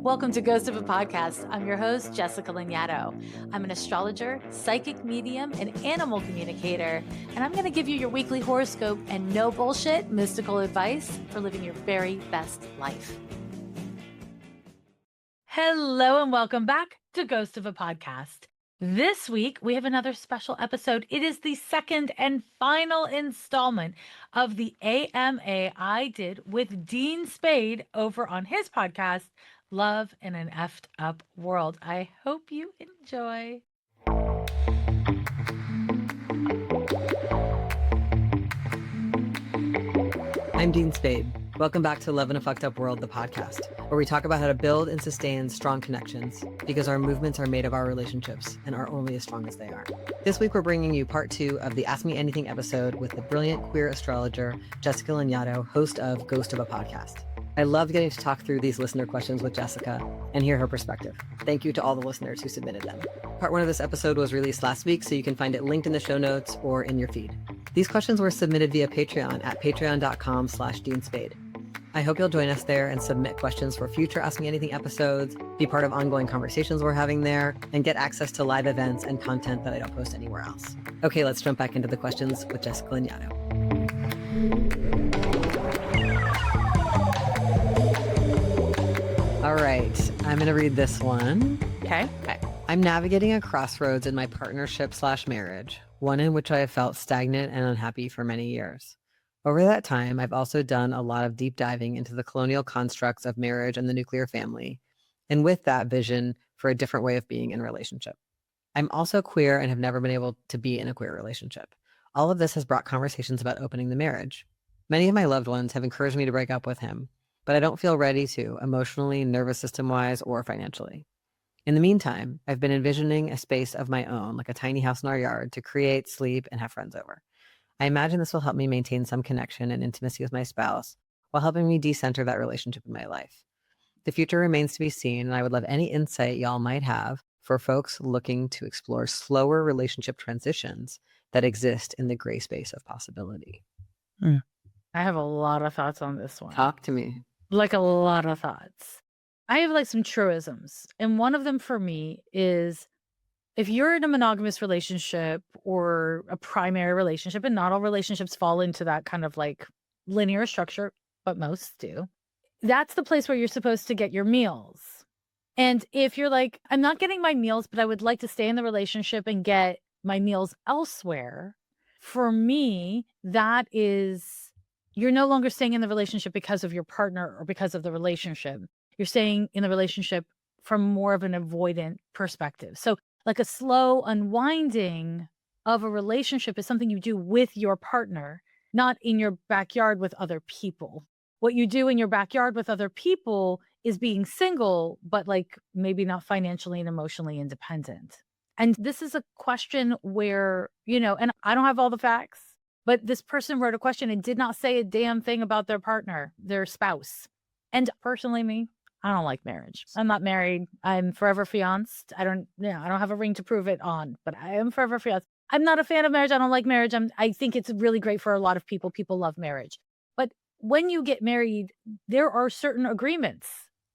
Welcome to Ghost of a Podcast. I'm your host, Jessica Lanyadoo. I'm an astrologer, psychic medium, and animal communicator, and I'm going to give you your weekly horoscope and no bullshit mystical advice for living your very best life. Hello and welcome back to Ghost of a Podcast. This week, we have another special episode. It is the second and final installment of the AMA I did with Dean Spade over on his podcast, Love in an Effed Up World. I hope you enjoy. I'm Dean Spade. Welcome back to Love in a Fucked Up World, the podcast, where we talk about how to build and sustain strong connections because our movements are made of our relationships and are only as strong as they are. This week, we're bringing you part 2 of the Ask Me Anything episode with the brilliant queer astrologer, Jessica Lanyadoo, host of Ghost of a Podcast. I loved getting to talk through these listener questions with Jessica and hear her perspective. Thank you to all the listeners who submitted them. Part 1 of this episode was released last week, so you can find it linked in the show notes or in your feed. These questions were submitted via Patreon at patreon.com/DeanSpade. I hope you'll join us there and submit questions for future Ask Me Anything episodes, be part of ongoing conversations we're having there, and get access to live events and content that I don't post anywhere else. Okay, let's jump back into the questions with Jessica Lanyadoo. All right, I'm going to read this one. Okay. I'm navigating a crossroads in my partnership/marriage, one in which I have felt stagnant and unhappy for many years. Over that time, I've also done a lot of deep diving into the colonial constructs of marriage and the nuclear family, and with that vision for a different way of being in a relationship. I'm also queer and have never been able to be in a queer relationship. All of this has brought conversations about opening the marriage. Many of my loved ones have encouraged me to break up with him, but I don't feel ready to, emotionally, nervous system-wise, or financially. In the meantime, I've been envisioning a space of my own, like a tiny house in our yard, to create, sleep, and have friends over. I imagine this will help me maintain some connection and intimacy with my spouse while helping me decenter that relationship in my life. The future remains to be seen, and I would love any insight y'all might have for folks looking to explore slower relationship transitions that exist in the gray space of possibility. I have a lot of thoughts on this one. Talk to me. Like a lot of thoughts. I have like some truisms, and one of them for me is if you're in a monogamous relationship or a primary relationship, and not all relationships fall into that kind of like linear structure, but most do, that's the place where you're supposed to get your meals. And if you're like, I'm not getting my meals, but I would like to stay in the relationship and get my meals elsewhere, for me, that is, you're no longer staying in the relationship because of your partner or because of the relationship. You're staying in the relationship from more of an avoidant perspective. So like a slow unwinding of a relationship is something you do with your partner, not in your backyard with other people. What you do in your backyard with other people is being single, but like maybe not financially and emotionally independent. And this is a question where, and I don't have all the facts, but this person wrote a question and did not say a damn thing about their partner, their spouse. And personally, I don't like marriage. I'm not married. I'm forever fianced. I don't have a ring to prove it on, but I am forever fianced. I'm not a fan of marriage. I don't like marriage. I think it's really great for a lot of people. People love marriage. But when you get married, there are certain agreements,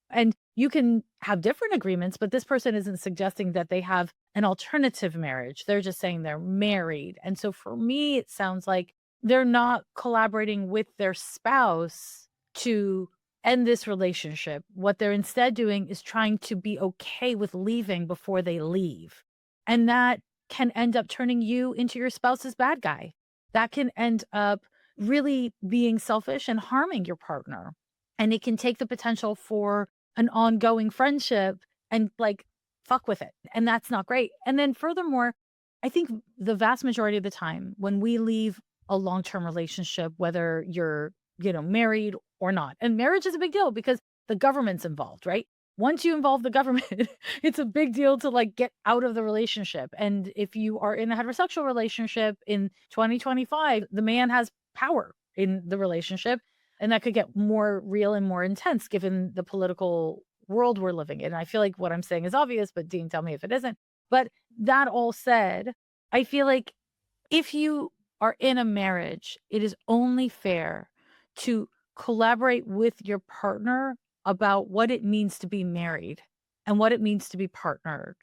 and you can have different agreements, but this person isn't suggesting that they have an alternative marriage. They're just saying they're married. And so for me, it sounds like they're not collaborating with their spouse to end this relationship. What they're instead doing is trying to be okay with leaving before they leave. And that can end up turning you into your spouse's bad guy. That can end up really being selfish and harming your partner. And it can take the potential for an ongoing friendship and like fuck with it. And that's not great. And then furthermore, I think the vast majority of the time when we leave a long-term relationship, whether you're, married or not, and marriage is a big deal because the government's involved, right? Once you involve the government, it's a big deal to like get out of the relationship. And if you are in a heterosexual relationship in 2025, the man has power in the relationship. And that could get more real and more intense given the political world we're living in. I feel like what I'm saying is obvious, but Dean, tell me if it isn't. But that all said, I feel like if you are in a marriage, it is only fair to collaborate with your partner about what it means to be married and what it means to be partnered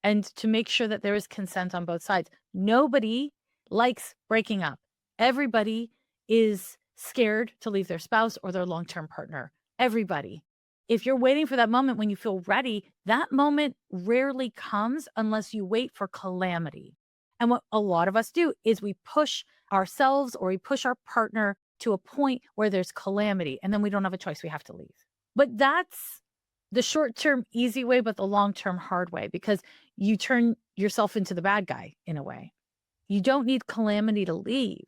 and to make sure that there is consent on both sides. Nobody likes breaking up. Everybody is scared to leave their spouse or their long-term partner. Everybody. If you're waiting for that moment when you feel ready, that moment rarely comes unless you wait for calamity. And what a lot of us do is we push ourselves or we push our partner to a point where there's calamity and then we don't have a choice. We have to leave. But that's the short term easy way, but the long term hard way because you turn yourself into the bad guy in a way. You don't need calamity to leave.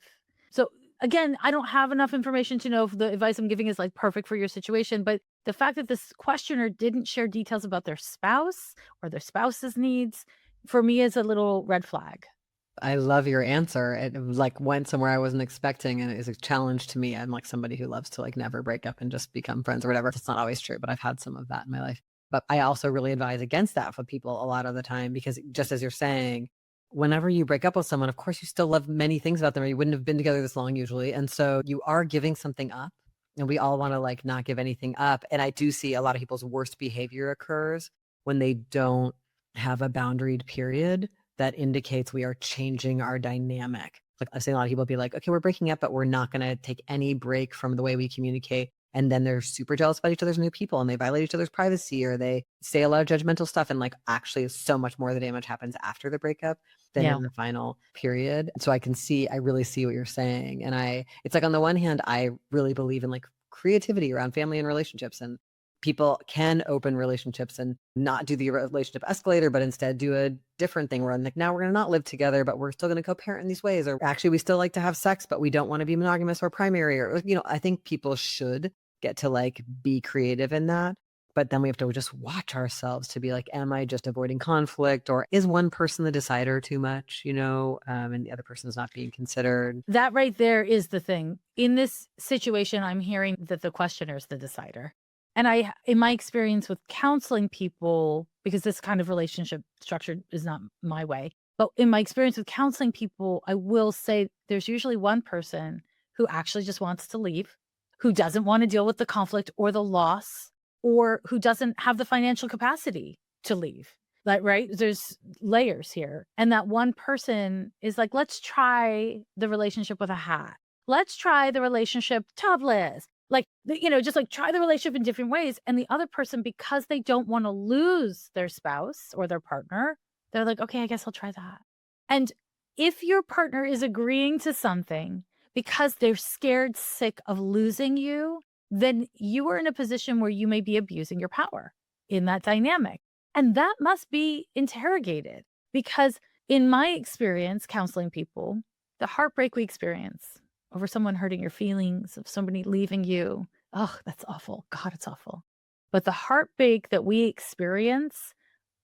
So again, I don't have enough information to know if the advice I'm giving is like perfect for your situation, but the fact that this questioner didn't share details about their spouse or their spouse's needs for me is a little red flag. I love your answer. It like went somewhere I wasn't expecting, and it is a challenge to me. I'm like somebody who loves to like never break up and just become friends or whatever. It's not always true, but I've had some of that in my life. But I also really advise against that for people a lot of the time because just as you're saying, whenever you break up with someone, of course you still love many things about them or you wouldn't have been together this long usually. And so you are giving something up. And we all want to like not give anything up. And I do see a lot of people's worst behavior occurs when they don't have a boundaried period that indicates we are changing our dynamic. Like I've seen a lot of people be like, okay, we're breaking up, but we're not going to take any break from the way we communicate. And then they're super jealous about each other's new people and they violate each other's privacy or they say a lot of judgmental stuff. And like actually so much more of the damage happens after the breakup than Yeah. in the final period. So I really see what you're saying. And it's like on the one hand, I really believe in like creativity around family and relationships and people can open relationships and not do the relationship escalator, but instead do a different thing where I'm like, now we're going to not live together, but we're still going to co-parent in these ways. Or actually, we still like to have sex, but we don't want to be monogamous or primary. Or, I think people should get to like be creative in that. But then we have to just watch ourselves to be like, am I just avoiding conflict? Or is one person the decider too much, and the other person is not being considered? That right there is the thing. In this situation, I'm hearing that the questioner is the decider. And in my experience with counseling people, because this kind of relationship structure is not my way, but in my experience with counseling people, I will say there's usually one person who actually just wants to leave, who doesn't want to deal with the conflict or the loss, or who doesn't have the financial capacity to leave. Like, right? There's layers here. And that one person is like, let's try the relationship with a hat. Let's try the relationship topless. Like, just like try the relationship in different ways. And the other person, because they don't want to lose their spouse or their partner, they're like, okay, I guess I'll try that. And if your partner is agreeing to something because they're scared sick of losing you, then you are in a position where you may be abusing your power in that dynamic. And that must be interrogated because, in my experience counseling people, the heartbreak we experience over someone hurting your feelings, of somebody leaving you, oh, that's awful. God, it's awful. But the heartbreak that we experience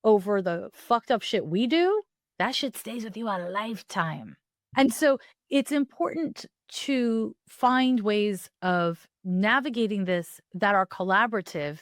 over the fucked up shit we do, that shit stays with you a lifetime. And so it's important to find ways of navigating this that are collaborative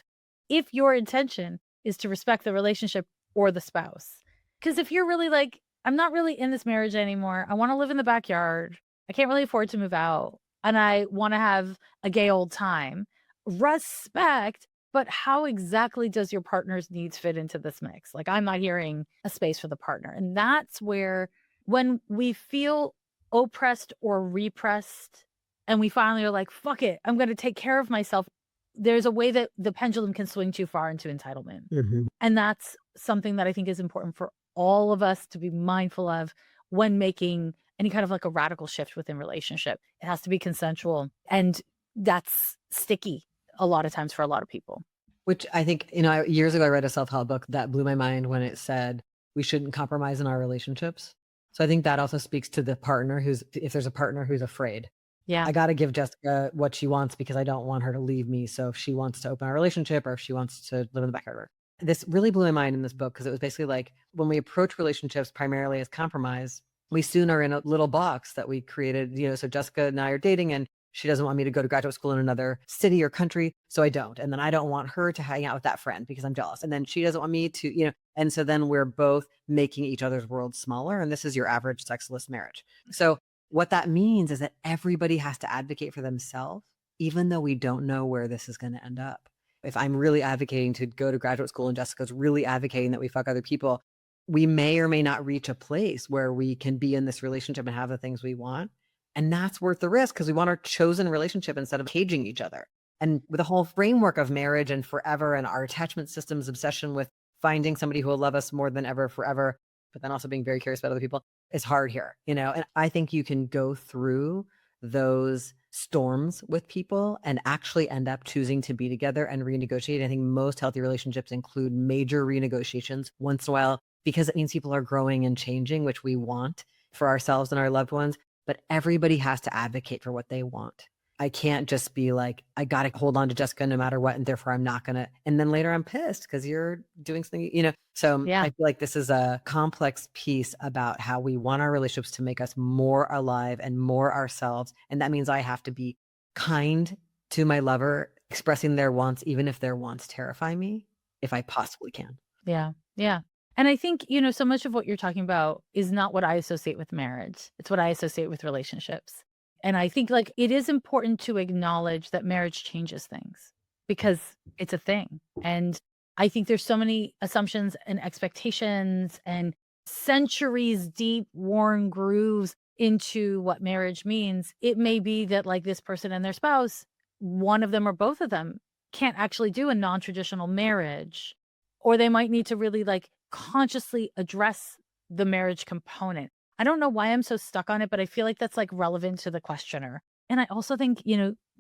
if your intention is to respect the relationship or the spouse. Because if you're really like, I'm not really in this marriage anymore, I want to live in the backyard, I can't really afford to move out, and I want to have a gay old time, respect. But how exactly does your partner's needs fit into this mix? Like, I'm not hearing a space for the partner. And that's where, when we feel oppressed or repressed, and we finally are like, fuck it, I'm going to take care of myself, there's a way that the pendulum can swing too far into entitlement. Mhm. And that's something that I think is important for all of us to be mindful of when making any kind of like a radical shift within relationship. It has to be consensual. And that's sticky a lot of times for a lot of people. Which I think, years ago, I read a self-help book that blew my mind when it said we shouldn't compromise in our relationships. So I think that also speaks to the partner if there's a partner who's afraid, Yeah. I got to give Jessica what she wants because I don't want her to leave me. So if she wants to open our relationship or if she wants to live in the backyard, this really blew my mind in this book because it was basically like when we approach relationships primarily as compromise, we soon are in a little box that we created. So Jessica and I are dating and she doesn't want me to go to graduate school in another city or country. So I don't. And then I don't want her to hang out with that friend because I'm jealous. And then she doesn't want me to. And so then we're both making each other's world smaller. And this is your average sexless marriage. So what that means is that everybody has to advocate for themselves, even though we don't know where this is going to end up. If I'm really advocating to go to graduate school and Jessica's really advocating that we fuck other people, we may or may not reach a place where we can be in this relationship and have the things we want. And that's worth the risk because we want our chosen relationship instead of caging each other. And with the whole framework of marriage and forever and our attachment system's obsession with finding somebody who will love us more than ever forever, but then also being very curious about other people is hard here, you know? And I think you can go through those storms with people and actually end up choosing to be together and renegotiate. I think most healthy relationships include major renegotiations once in a while because it means people are growing and changing, which we want for ourselves and our loved ones. But everybody has to advocate for what they want. I can't just be like, I got to hold on to Jessica no matter what. And therefore I'm not going to. And then later I'm pissed because you're doing something, you know? So I Yeah. feel like this is a complex piece about how we want our relationships to make us more alive and more ourselves. And that means I have to be kind to my lover, expressing their wants, even if their wants terrify me, if I possibly can. Yeah. Yeah. And I think, so much of what you're talking about is not what I associate with marriage. It's what I associate with relationships. And I think like it is important to acknowledge that marriage changes things because it's a thing. And I think there's so many assumptions and expectations and centuries deep worn grooves into what marriage means. It may be that like this person and their spouse, one of them or both of them can't actually do a non-traditional marriage, or they might need to really like consciously address the marriage component. I don't know why I'm so stuck on it, but I feel like that's like relevant to the questioner. And I also think,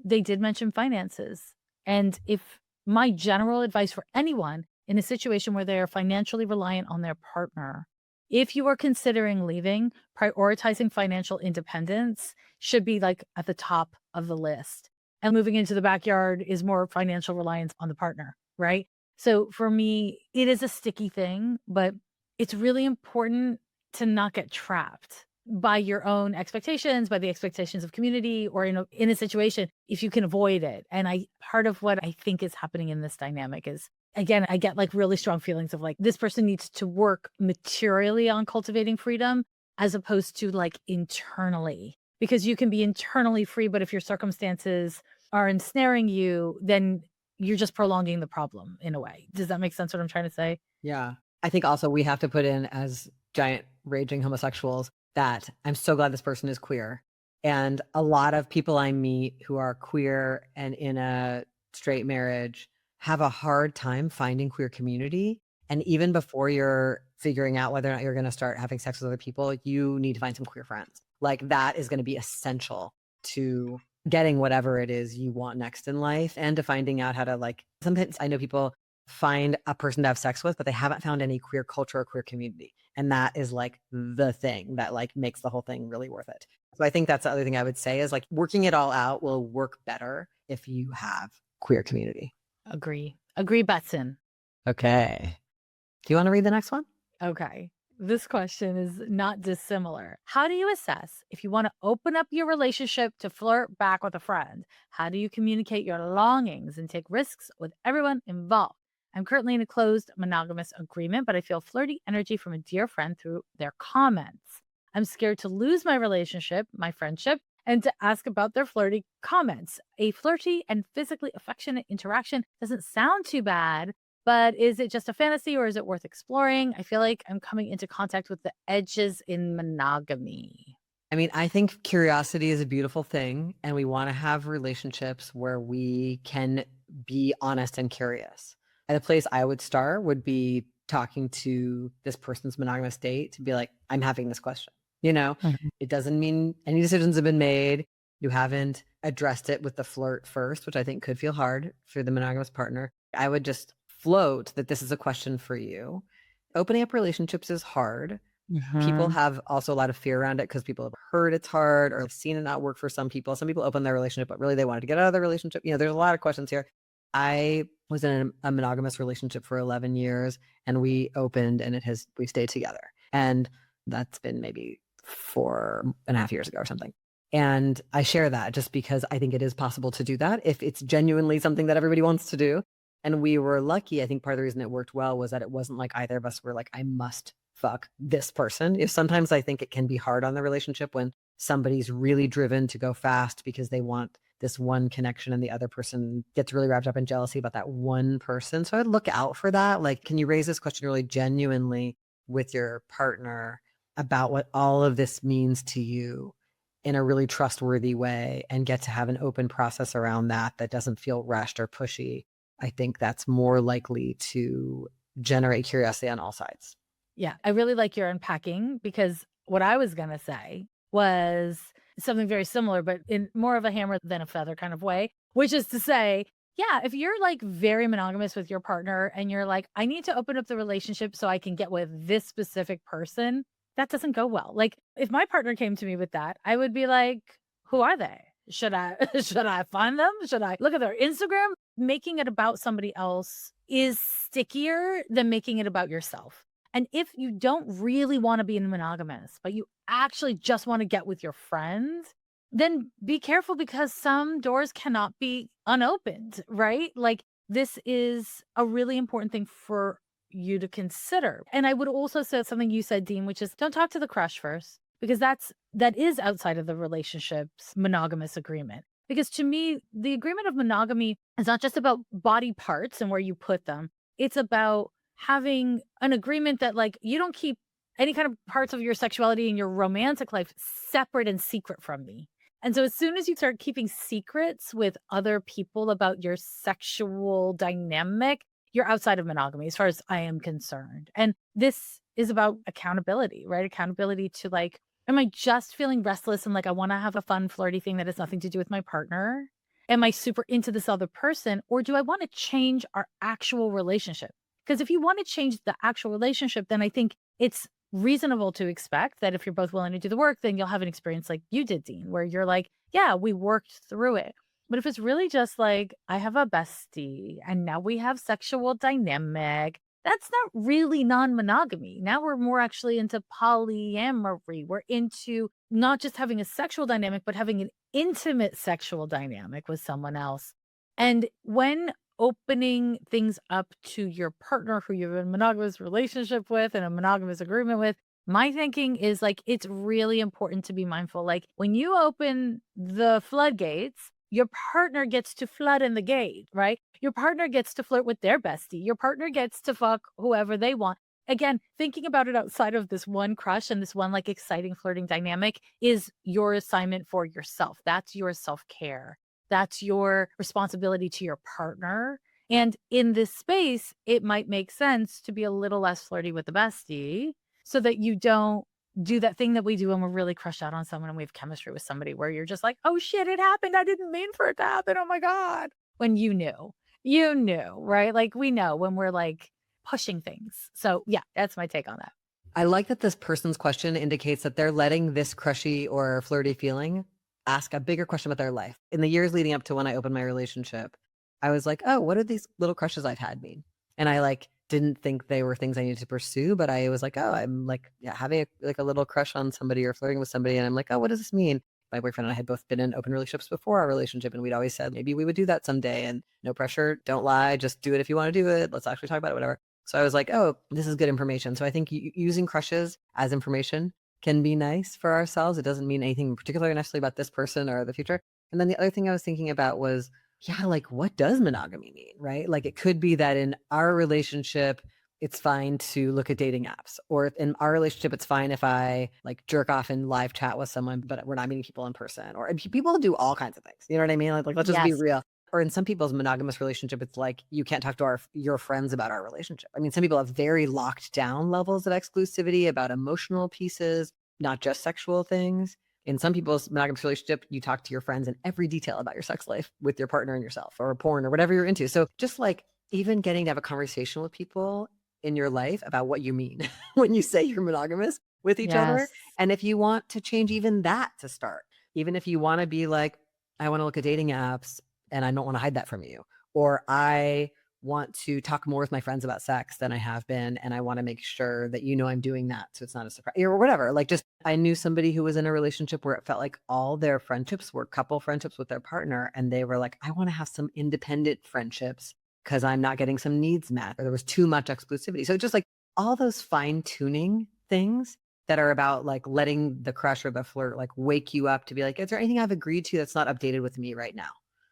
they did mention finances. And if my general advice for anyone in a situation where they are financially reliant on their partner, if you are considering leaving, prioritizing financial independence should be like at the top of the list. And moving into the backyard is more financial reliance on the partner, right? So for me, it is a sticky thing, but it's really important to not get trapped by your own expectations, by the expectations of community, or in a situation if you can avoid it. And I part of what I think is happening in this dynamic is again, I get like really strong feelings of like this person needs to work materially on cultivating freedom as opposed to like internally. Because you can be internally free, but if your circumstances are ensnaring you, then you're just prolonging the problem in a way. Does that make sense what I'm trying to say? Yeah. I think also we have to put in as giant raging homosexuals that I'm so glad this person is queer. And a lot of people I meet who are queer and in a straight marriage have a hard time finding queer community. And even before you're figuring out whether or not you're going to start having sex with other people, you need to find some queer friends. Like that is going to be essential to getting whatever it is you want next in life and to finding out how to like sometimes I know people find a person to have sex with, but they haven't found any queer culture or queer community. And that is like the thing that like makes the whole thing really worth it. So I think that's the other thing I would say is like working it all out will work better if you have queer community. Agree. Agree, Betson. Okay. Do you want to read the next one? Okay. This question is not dissimilar. How do you assess if you want to open up your relationship to flirt back with a friend? How do you communicate your longings and take risks with everyone involved? I'm currently in a closed monogamous agreement, but I feel flirty energy from a dear friend through their comments. I'm scared to lose my relationship, my friendship, and to ask about their flirty comments. A flirty and physically affectionate interaction doesn't sound too bad, but is it just a fantasy or is it worth exploring? I feel like I'm coming into contact with the edges in monogamy. I mean, I think curiosity is a beautiful thing, and we want to have relationships where we can be honest and curious. And the place I would start would be talking to this person's monogamous date to be like, I'm having this question. You know, Mhm. it doesn't mean any decisions have been made. You haven't addressed it with the flirt first, which I think could feel hard for the monogamous partner. I would just float that this is a question for you. Opening up relationships is hard. People Mhm. have also a lot of fear around it because people have heard it's hard or seen it not work for some people. Some people open their relationship, but really they wanted to get out of the relationship. You know, there's a lot of questions here. I was in a monogamous relationship for 11 years and we opened and we stayed together. And that's been maybe 4.5 years ago or something. And I share that just because I think it is possible to do that if it's genuinely something that everybody wants to do. And we were lucky. I think part of the reason it worked well was that it wasn't like either of us were like, I must fuck this person. If sometimes I think it can be hard on the relationship when somebody's really driven to go fast because they want this one connection and the other person gets really wrapped up in jealousy about that one person. So I'd look out for that. Like, can you raise this question really genuinely with your partner about what all of this means to you in a really trustworthy way and get to have an open process around that that doesn't feel rushed or pushy? I think that's more likely to generate curiosity on all sides. Yeah, I really like your unpacking because what I was gonna say was something very similar, but in more of a hammer than a feather kind of way, which is to say, yeah, if you're like very monogamous with your partner and you're like, I need to open up the relationship so I can get with this specific person, that doesn't go well. Like if my partner came to me with that, I would be like, who are they? Should I should I find them? Should I look at their Instagram? Making it about somebody else is stickier than making it about yourself. And if you don't really wanna be monogamous, but you actually just wanna get with your friends, then be careful because some doors cannot be unopened, right? Like, this is a really important thing for you to consider. And I would also say something you said, Dean, which is don't talk to the crush first, because that is outside of the relationship's monogamous agreement. Because to me, the agreement of monogamy is not just about body parts and where you put them. It's about having an agreement that like you don't keep any kind of parts of your sexuality and your romantic life separate and secret from me. And so as soon as you start keeping secrets with other people about your sexual dynamic, you're outside of monogamy as far as I am concerned. And this is about accountability, right? Accountability to like, am I just feeling restless and like I want to have a fun flirty thing that has nothing to do with my partner? Am I super into this other person or do I want to change our actual relationship? Because if you want to change the actual relationship, then I think it's reasonable to expect that if you're both willing to do the work, then you'll have an experience like you did, Dean, where you're like, yeah, we worked through it. But if it's really just like, I have a bestie and now we have sexual dynamic, that's not really non monogamy. Now we're more actually into polyamory. We're into not just having a sexual dynamic, but having an intimate sexual dynamic with someone else. And when opening things up to your partner who you have a monogamous relationship with and a monogamous agreement with, my thinking is like it's really important to be mindful. Like when you open the floodgates, your partner gets to flood in the gate, right? Your partner gets to flirt with their bestie. Your partner gets to fuck whoever they want. Again, thinking about it outside of this one crush and this one like exciting flirting dynamic is your assignment for yourself. That's your self care. That's your responsibility to your partner. And in this space, it might make sense to be a little less flirty with the bestie so that you don't do that thing that we do when we're really crushed out on someone and we have chemistry with somebody where you're just like, oh shit, it happened. I didn't mean for it to happen. Oh my God. When you knew, right? Like we know when we're like pushing things. So yeah, that's my take on that. I like that this person's question indicates that they're letting this crushy or flirty feeling ask a bigger question about their life. In the years leading up to when I opened my relationship, I was like, oh, what do these little crushes I've had mean? And I like didn't think they were things I needed to pursue, but I was like, oh, I'm like yeah, having like a little crush on somebody or flirting with somebody. And I'm like, oh, what does this mean? My boyfriend and I had both been in open relationships before our relationship, and we'd always said maybe we would do that someday. And no pressure, don't lie, just do it if you want to do it. Let's actually talk about it, whatever. So I was like, oh, this is good information. So I think using crushes as information can be nice for ourselves. It doesn't mean anything particular necessarily about this person or the future. And then the other thing I was thinking about was, yeah, like what does monogamy mean, right? Like it could be that in our relationship, it's fine to look at dating apps, or if in our relationship, it's fine if I like jerk off and live chat with someone, but we're not meeting people in person. Or and people do all kinds of things. You know what I mean? Like let's just be Yes. real. Or in some people's monogamous relationship, it's like you can't talk to your friends about our relationship. I mean, some people have very locked down levels of exclusivity about emotional pieces, not just sexual things. In some people's monogamous relationship, you talk to your friends in every detail about your sex life with your partner and yourself, or porn or whatever you're into. So just like even getting to have a conversation with people in your life about what you mean when you say you're monogamous with each other. Yes. And if you want to change even that to start, even if you want to be like, I want to look at dating apps and I don't want to hide that from you, or I want to talk more with my friends about sex than I have been. And I want to make sure that you know I'm doing that. So it's not a surprise or whatever. Like just I knew somebody who was in a relationship where it felt like all their friendships were couple friendships with their partner. And they were like, I want to have some independent friendships because I'm not getting some needs met, or there was too much exclusivity. So just like all those fine tuning things that are about like letting the crush or the flirt like wake you up to be like, is there anything I've agreed to that's not updated with me right now?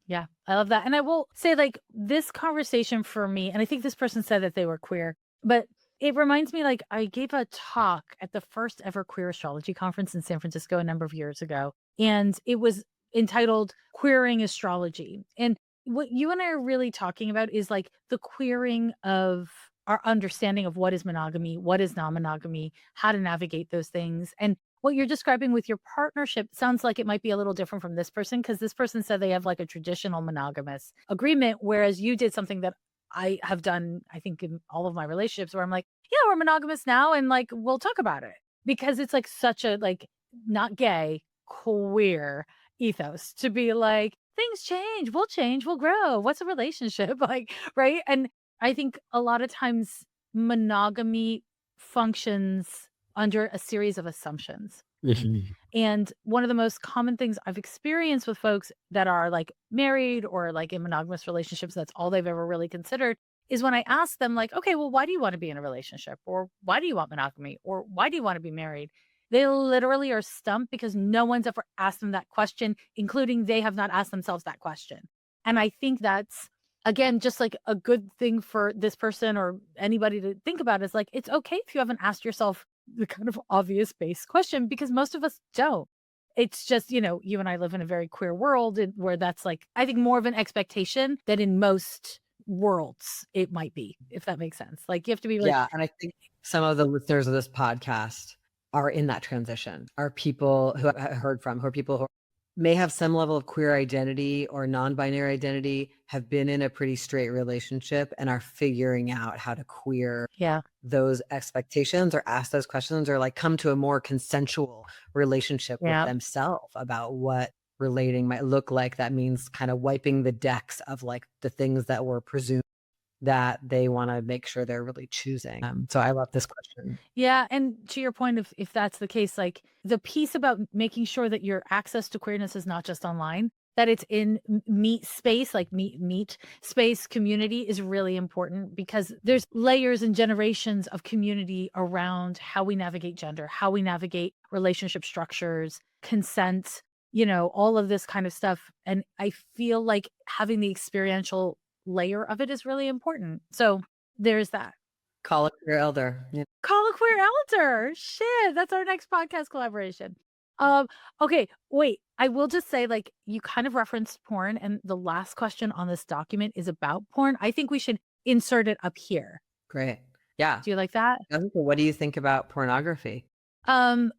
Yeah, I love that. And I will say, like, this conversation for me, and I think this person said that they were queer, but it reminds me, like, I gave a talk at the first ever queer astrology conference in San Francisco a number of years ago, and it was entitled Queering Astrology. And what you and I are really talking about is like the queering of our understanding of what is monogamy, what is non monogamy, how to navigate those things. And what you're describing with your partnership sounds like it might be a little different from this person because this person said they have like a traditional monogamous agreement, whereas you did something that I have done, I think, in all of my relationships where I'm like, yeah, we're monogamous now and like we'll talk about it because it's like such a like not gay, queer ethos to be like, things change, we'll grow. What's a relationship? Like, right? And I think a lot of times monogamy functions under a series of assumptions. Mhm. And one of the most common things I've experienced with folks that are like married or like in monogamous relationships, that's all they've ever really considered is when I ask them, like, okay, well, why do you want to be in a relationship? Or why do you want monogamy? Or why do you want to be married? They literally are stumped because no one's ever asked them that question, including they have not asked themselves that question. And I think that's, again, just like a good thing for this person or anybody to think about is like, it's okay if you haven't asked yourself the kind of obvious base question because most of us don't. It's just, you and I live in a very queer world where that's like, I think more of an expectation than in most worlds it might be, if that makes sense. Like you have to be like, Yeah, and I think some of the listeners of this podcast are in that transition, are people who I heard from, who are people who may have some level of queer identity or non-binary identity, have been in a pretty straight relationship and are figuring out how to queer yeah, those expectations or ask those questions or like come to a more consensual relationship with yeah, themselves about what relating might look like. That means kind of wiping the decks of like the things that were presumed that they wanna make sure they're really choosing. So I love this question. yeah. And to your point, if that's the case, like the piece about making sure that your access to queerness is not just online, that it's in meet space, like meet space community is really important because there's layers and generations of community around how we navigate gender, how we navigate relationship structures, consent, all of this kind of stuff. And I feel like having the experiential layer of it is really important. So there's that. Call a queer elder. Yeah. Call a queer elder. Shit, that's our next podcast collaboration. Okay, wait. I will just say, like, you kind of referenced porn, and the last question on this document is about porn. I think we should insert it up here. Great. Yeah. Do you like that? What do you think about pornography? Um,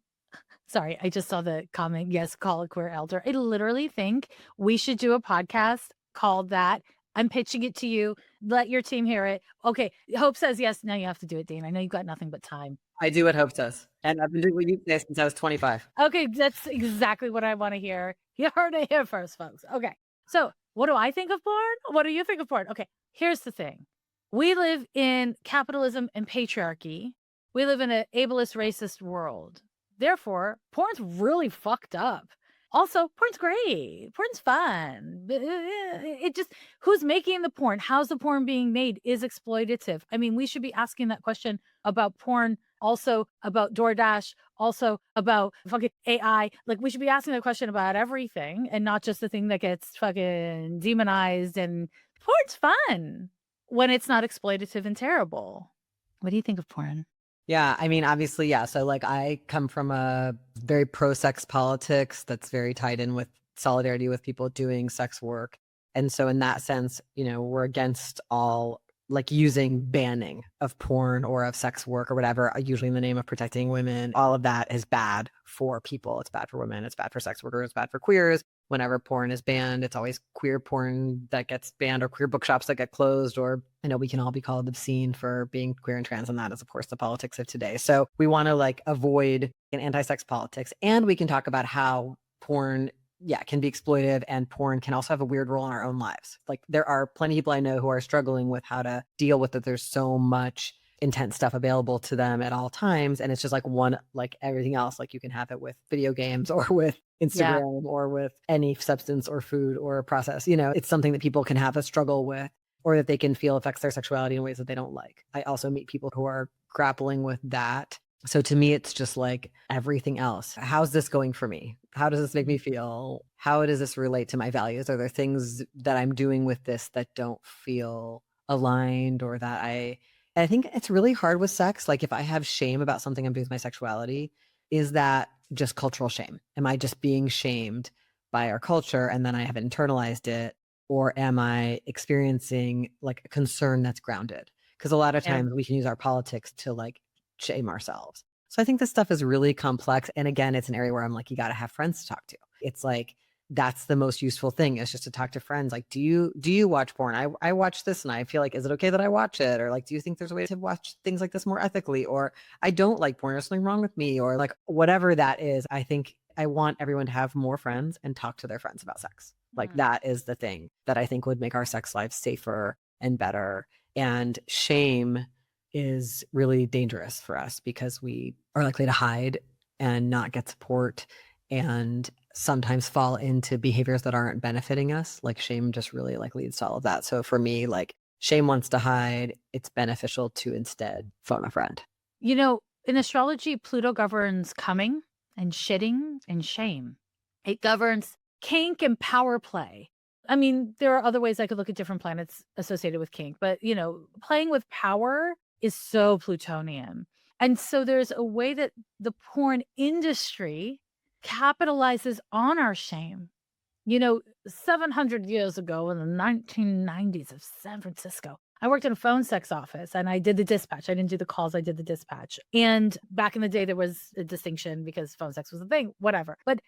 Sorry, I just saw the comment. Yes, call a queer elder. I literally think we should do a podcast called that. I'm pitching it to you. Let your team hear it. Okay. Hope says yes. Now you have to do it, Dean. I know you've got nothing but time. I do what Hope does, and I've been doing what you say since I was 25. Okay, that's exactly what I wanna hear. You heard it here first, folks. Okay. So, what do I think of porn? What do you think of porn? Okay, here's the thing. We live in capitalism and patriarchy. We live in an ableist, racist world. Therefore, porn's really fucked up. Also, porn's great. Porn's fun. It just who's making the porn? How's the porn being made is exploitative. I mean, we should be asking that question about porn, also about DoorDash, also about fucking AI. Like, we should be asking that question about everything and not just the thing that gets fucking demonized. And porn's fun when it's not exploitative and terrible. What do you think of porn? Yeah, I mean, obviously, yeah. So, like, I come from a very pro-sex politics that's very tied in with solidarity with people doing sex work. And so in that sense, we're against all like using banning of porn or of sex work or whatever, usually in the name of protecting women. All of that is bad for people. It's bad for women. It's bad for sex workers. It's bad for queers. Whenever porn is banned, it's always queer porn that gets banned or queer bookshops that get closed, or I know we can all be called obscene for being queer and trans, and that is of course the politics of today. So we want to like avoid an anti-sex politics, and we can talk about how porn can be exploitive, and porn can also have a weird role in our own lives. Like there are plenty of people I know who are struggling with how to deal with that. There's so much intense stuff available to them at all times. And it's just like one, like everything else, like you can have it with video games or with Yeah. Instagram or with any substance or food or process. It's something that people can have a struggle with or that they can feel affects their sexuality in ways that they don't like. I also meet people who are grappling with that So to me, it's just like everything else. How's this going for me? How does this make me Mhm. feel? How does this relate to my values? Are there things that I'm doing with this that don't feel aligned or that I think it's really hard with sex. Like if I have shame about something I'm doing with my sexuality, is that just cultural shame? Am I just being shamed by our culture and then I have internalized it? Or am I experiencing like a concern that's grounded? Because a lot of Yeah. times we can use our politics to like shame ourselves. So I think this stuff is really complex. And again, it's an area where I'm like, you got to have friends to talk to. It's like, that's the most useful thing is just to talk to friends. Like, do you watch porn? I watch this and I feel like, is it okay that I watch it? Or like, do you think there's a way to watch things like this more ethically? Or I don't like porn, there's something wrong with me, or like whatever that is. I think I want everyone to have more friends and talk to their friends about sex. Like Mm. that is the thing that I think would make our sex lives safer and better. And shame is really dangerous for us because we are likely to hide and not get support and sometimes fall into behaviors that aren't benefiting us. Like shame just really like leads to all of that. So for me, like shame wants to hide. It's beneficial to instead phone a friend. In astrology, Pluto governs coming and shitting and shame. It governs kink and power play. I mean, there are other ways I could look at different planets associated with kink, but playing with power is so Plutonian. And so there's a way that the porn industry capitalizes on our shame. 700 years ago in the 1990s of San Francisco, I worked in a phone sex office and I did the dispatch. I didn't do the calls, I did the dispatch. And back in the day, there was a distinction because phone sex was a thing, whatever. But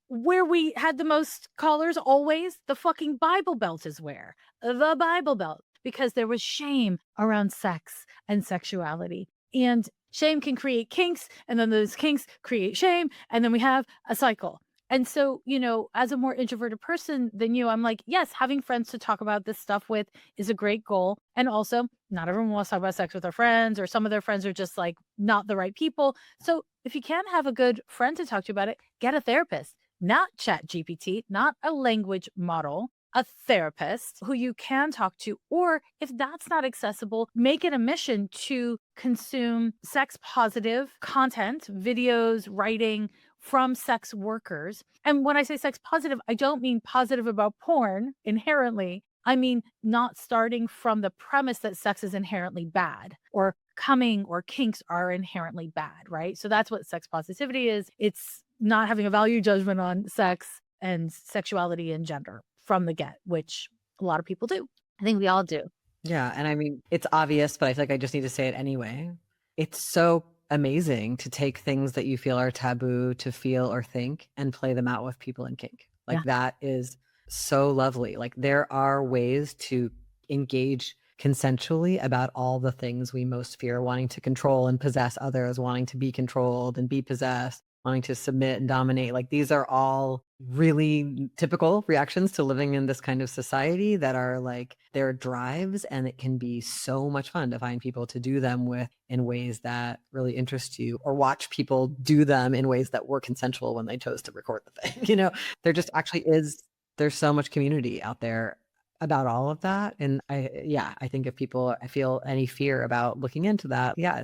where we had the most callers always? The fucking Bible Belt is where. The Bible Belt. Because there was shame around sex and sexuality. And shame can create kinks, and then those kinks create shame, and then we have a cycle. And so, as a more introverted person than you, I'm like, yes, having friends to talk about this stuff with is a great goal. And also, not everyone wants to talk about sex with their friends, or some of their friends are just like not the right people. So, if you can have a good friend to talk to about it, get a therapist, not Chat GPT, not a language model, a therapist who you can talk to. Or if that's not accessible, make it a mission to consume sex positive content, videos, writing, from sex workers. And when I say sex positive, I don't mean positive about porn inherently. I mean, not starting from the premise that sex is inherently bad or coming or kinks are inherently bad, right? So that's what sex positivity is. It's not having a value judgment on sex and sexuality and gender from the get, which a lot of people do. I think we all do. Yeah, and I mean, it's obvious, but I feel like I just need to say it anyway. It's so amazing to take things that you feel are taboo to feel or think and play them out with people in kink. Yeah. Like that is so lovely. Like there are ways to engage consensually about all the things we most fear, wanting to control and possess others, wanting to be controlled and be possessed, wanting to submit and dominate. Like these are all really typical reactions to living in this kind of society that are like their drives, and it can be so much fun to find people to do them with in ways that really interest you or watch people do them in ways that were consensual when they chose to record the thing. There just actually is there's so much community out there about all of that. And I think if people feel any fear about looking into that, yeah,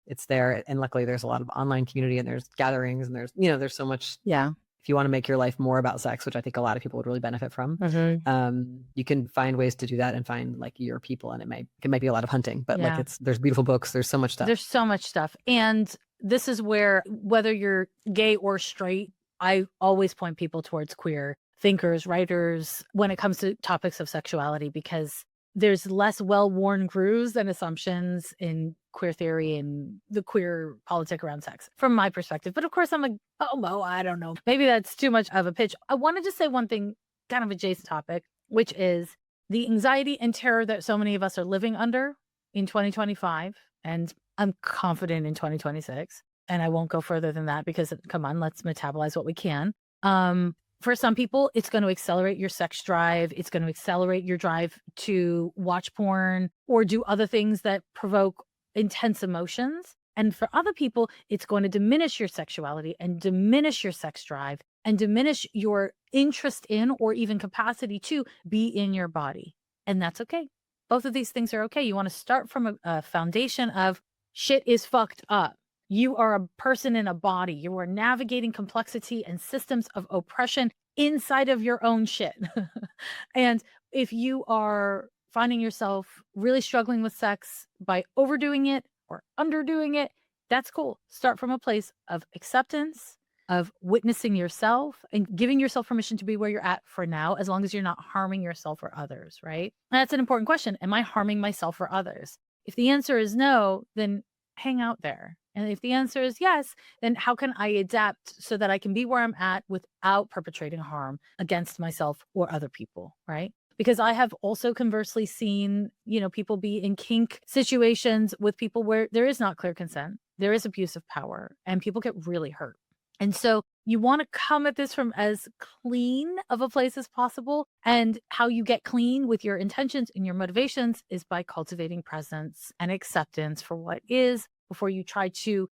it's there. And luckily there's a lot of online community and there's gatherings and there's so much. Yeah. If you want to make your life more about sex, which I think a lot of people would really benefit from, Mhm. you can find ways to do that and find like your people. And it might be a lot of hunting, but like Yeah. there's beautiful books. There's so much stuff. There's so much stuff. And this is where, whether you're gay or straight, I always point people towards queer thinkers, writers, when it comes to topics of sexuality, because there's less well worn grooves and assumptions in queer theory and the queer politic around sex, from my perspective. But of course, I'm a homo. I don't know. Maybe that's too much of a pitch. I wanted to say one thing, kind of adjacent topic, which is the anxiety and terror that so many of us are living under in 2025. And I'm confident in 2026. And I won't go further than that because come on, let's metabolize what we can. For some people, it's going to accelerate your sex drive. It's going to accelerate your drive to watch porn or do other things that provoke intense emotions. And for other people, it's going to diminish your sexuality and diminish your sex drive and diminish your interest in or even capacity to be in your body. And that's okay. Both of these things are okay. You want to start from a foundation of shit is fucked up. You are a person in a body. You are navigating complexity and systems of oppression inside of your own shit. And if you are finding yourself really struggling with sex by overdoing it or underdoing it, that's cool. Start from a place of acceptance, of witnessing yourself and giving yourself permission to be where you're at for now, as long as you're not harming yourself or others, right? And that's an important question. Am I harming myself or others? If the answer is no, then hang out there. And if the answer is yes, then how can I adapt so that I can be where I'm at without perpetrating harm against myself or other people, right? Because I have also conversely seen, people be in kink situations with people where there is not clear consent, there is abuse of power, and people get really hurt. And so you want to come at this from as clean of a place as possible. And how you get clean with your intentions and your motivations is by cultivating presence and acceptance for what is before you try to,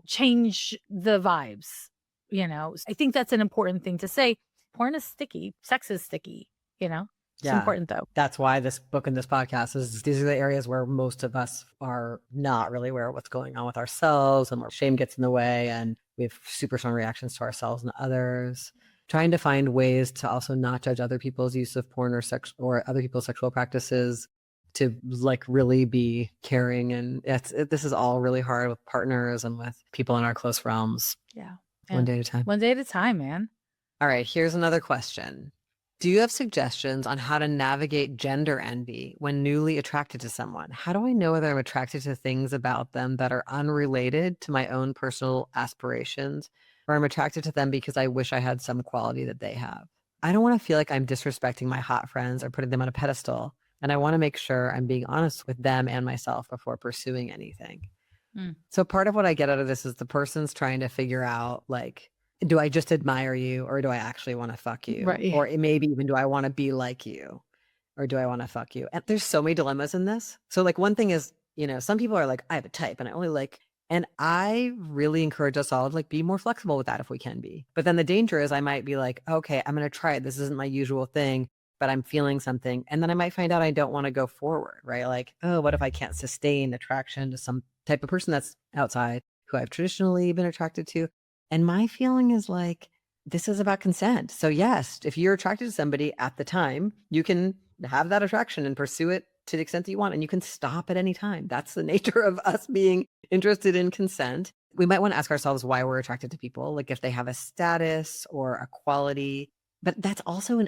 change the vibes. I think that's an important thing to say. Porn is sticky, sex is sticky, you know? It's Yeah. important though. That's why this book and this podcast is these are the areas where most of us are not really aware of what's going on with ourselves and where shame gets in the way and we have super strong reactions to ourselves and others. Trying to find ways to also not judge other people's use of porn or sex or other people's sexual practices to like really be caring. And this is all really hard with partners and with people in our close realms. Yeah. One Yeah. day at a time. One day at a time, man. All right, here's another question. Do you have suggestions on how to navigate gender envy when newly attracted to someone? How do I know whether I'm attracted to things about them that are unrelated to my own personal aspirations, or I'm attracted to them because I wish I had some quality that they have? I don't want to feel like I'm disrespecting my hot friends or putting them on a pedestal, and I want to make sure I'm being honest with them and myself before pursuing anything. Mm. So part of what I get out of this is the person's trying to figure out like, do I just admire you or do I actually want to fuck you? Right. Or maybe even do I want to be like you or do I want to fuck you? And there's so many dilemmas in this. So like one thing is, some people are like, I have a type and I only like, and I really encourage us all to like be more flexible with that if we can be. But then the danger is I might be like, okay, I'm going to try it. This isn't my usual thing, but I'm feeling something. And then I might find out I don't want to go forward, right? Like, oh, what if I can't sustain attraction to some type of person that's outside who I've traditionally been attracted to? And my feeling is like, this is about consent. So yes, if you're attracted to somebody at the time, you can have that attraction and pursue it to the extent that you want, and you can stop at any time. That's the nature of us being interested in consent. We might want to ask ourselves why we're attracted to people, like if they have a status or a quality, but that's also I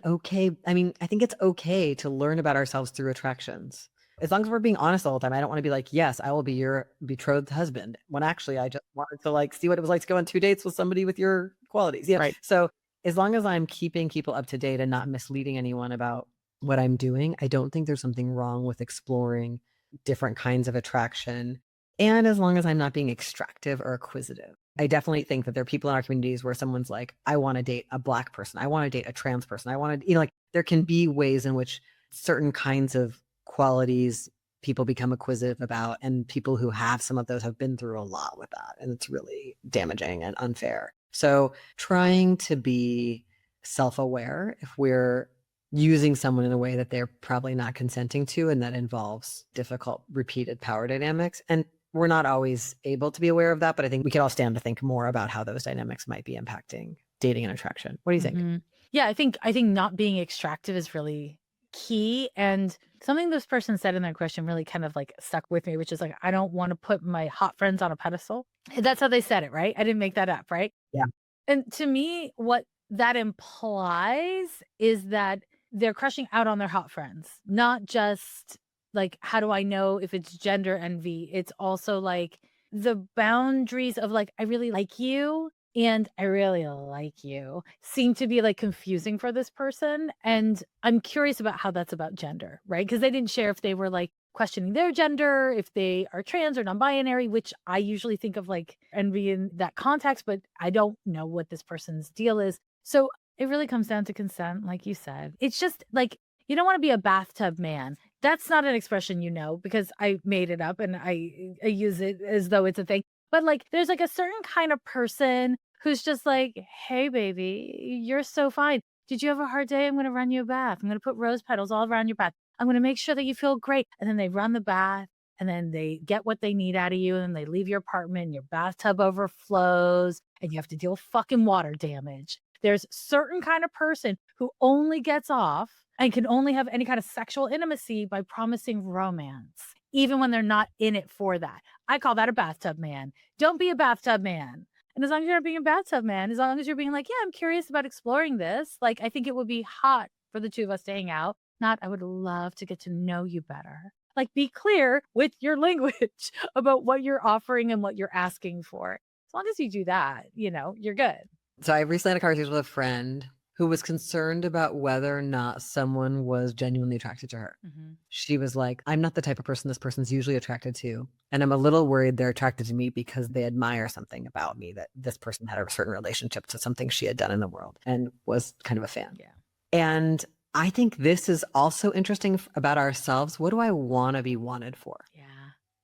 think it's okay to learn about ourselves through attractions. As long as we're being honest all the time, I don't want to be like, yes, I will be your betrothed husband. When actually I just wanted to like see what it was like to go on 2 dates with somebody with your qualities. Yeah. Right. So as long as I'm keeping people up to date and not misleading anyone about what I'm doing, I don't think there's something wrong with exploring different kinds of attraction. And as long as I'm not being extractive or acquisitive. I definitely think that there are people in our communities where someone's like, I want to date a Black person. I want to date a trans person. I want to, like there can be ways in which certain kinds of qualities people become acquisitive about, and people who have some of those have been through a lot with that, and it's really damaging and unfair. So trying to be self-aware if we're using someone in a way that they're probably not consenting to, and that involves difficult repeated power dynamics. And we're not always able to be aware of that, but I think we could all stand to think more about how those dynamics might be impacting dating and attraction. What do you think? Mhm. Yeah, I think not being extractive is really key. And something this person said in their question really kind of like stuck with me, which is like, I don't want to put my hot friends on a pedestal. That's how they said it, right? I didn't make that up, right? Yeah. And to me, what that implies is that they're crushing out on their hot friends, not just like, how do I know if it's gender envy? It's also like the boundaries of like, I really like you and I really like you seem to be like confusing for this person. And I'm curious about how that's about gender, right? Because they didn't share if they were like questioning their gender, if they are trans or non binary, which I usually think of like envy in that context, but I don't know what this person's deal is. So it really comes down to consent, like you said. It's just like, you don't want to be a bathtub man. That's not an expression, because I made it up and I use it as though it's a thing. But like, there's like a certain kind of person who's just like, hey, baby, you're so fine. Did you have a hard day? I'm going to run you a bath. I'm going to put rose petals all around your bath. I'm going to make sure that you feel great. And then they run the bath and then they get what they need out of you, and they leave your apartment, and your bathtub overflows, and you have to deal with fucking water damage. There's certain kind of person who only gets off and can only have any kind of sexual intimacy by promising romance, even when they're not in it for that. I call that a bathtub man. Don't be a bathtub man. And as long as you're not being a bathtub man, as long as you're being like, yeah, I'm curious about exploring this, like, I think it would be hot for the two of us to hang out. Not, I would love to get to know you better. Like, be clear with your language about what you're offering and what you're asking for. As long as you do that, you're good. So I recently had a conversation with a friend who was concerned about whether or not someone was genuinely attracted to her. Mhm. She was like, I'm not the type of person this person's usually attracted to. And I'm a little worried they're attracted to me because they admire something about me, that this person had a certain relationship to something she had done in the world and was kind of a fan. Yeah. And I think this is also interesting about ourselves. What do I want to be wanted for? Yeah.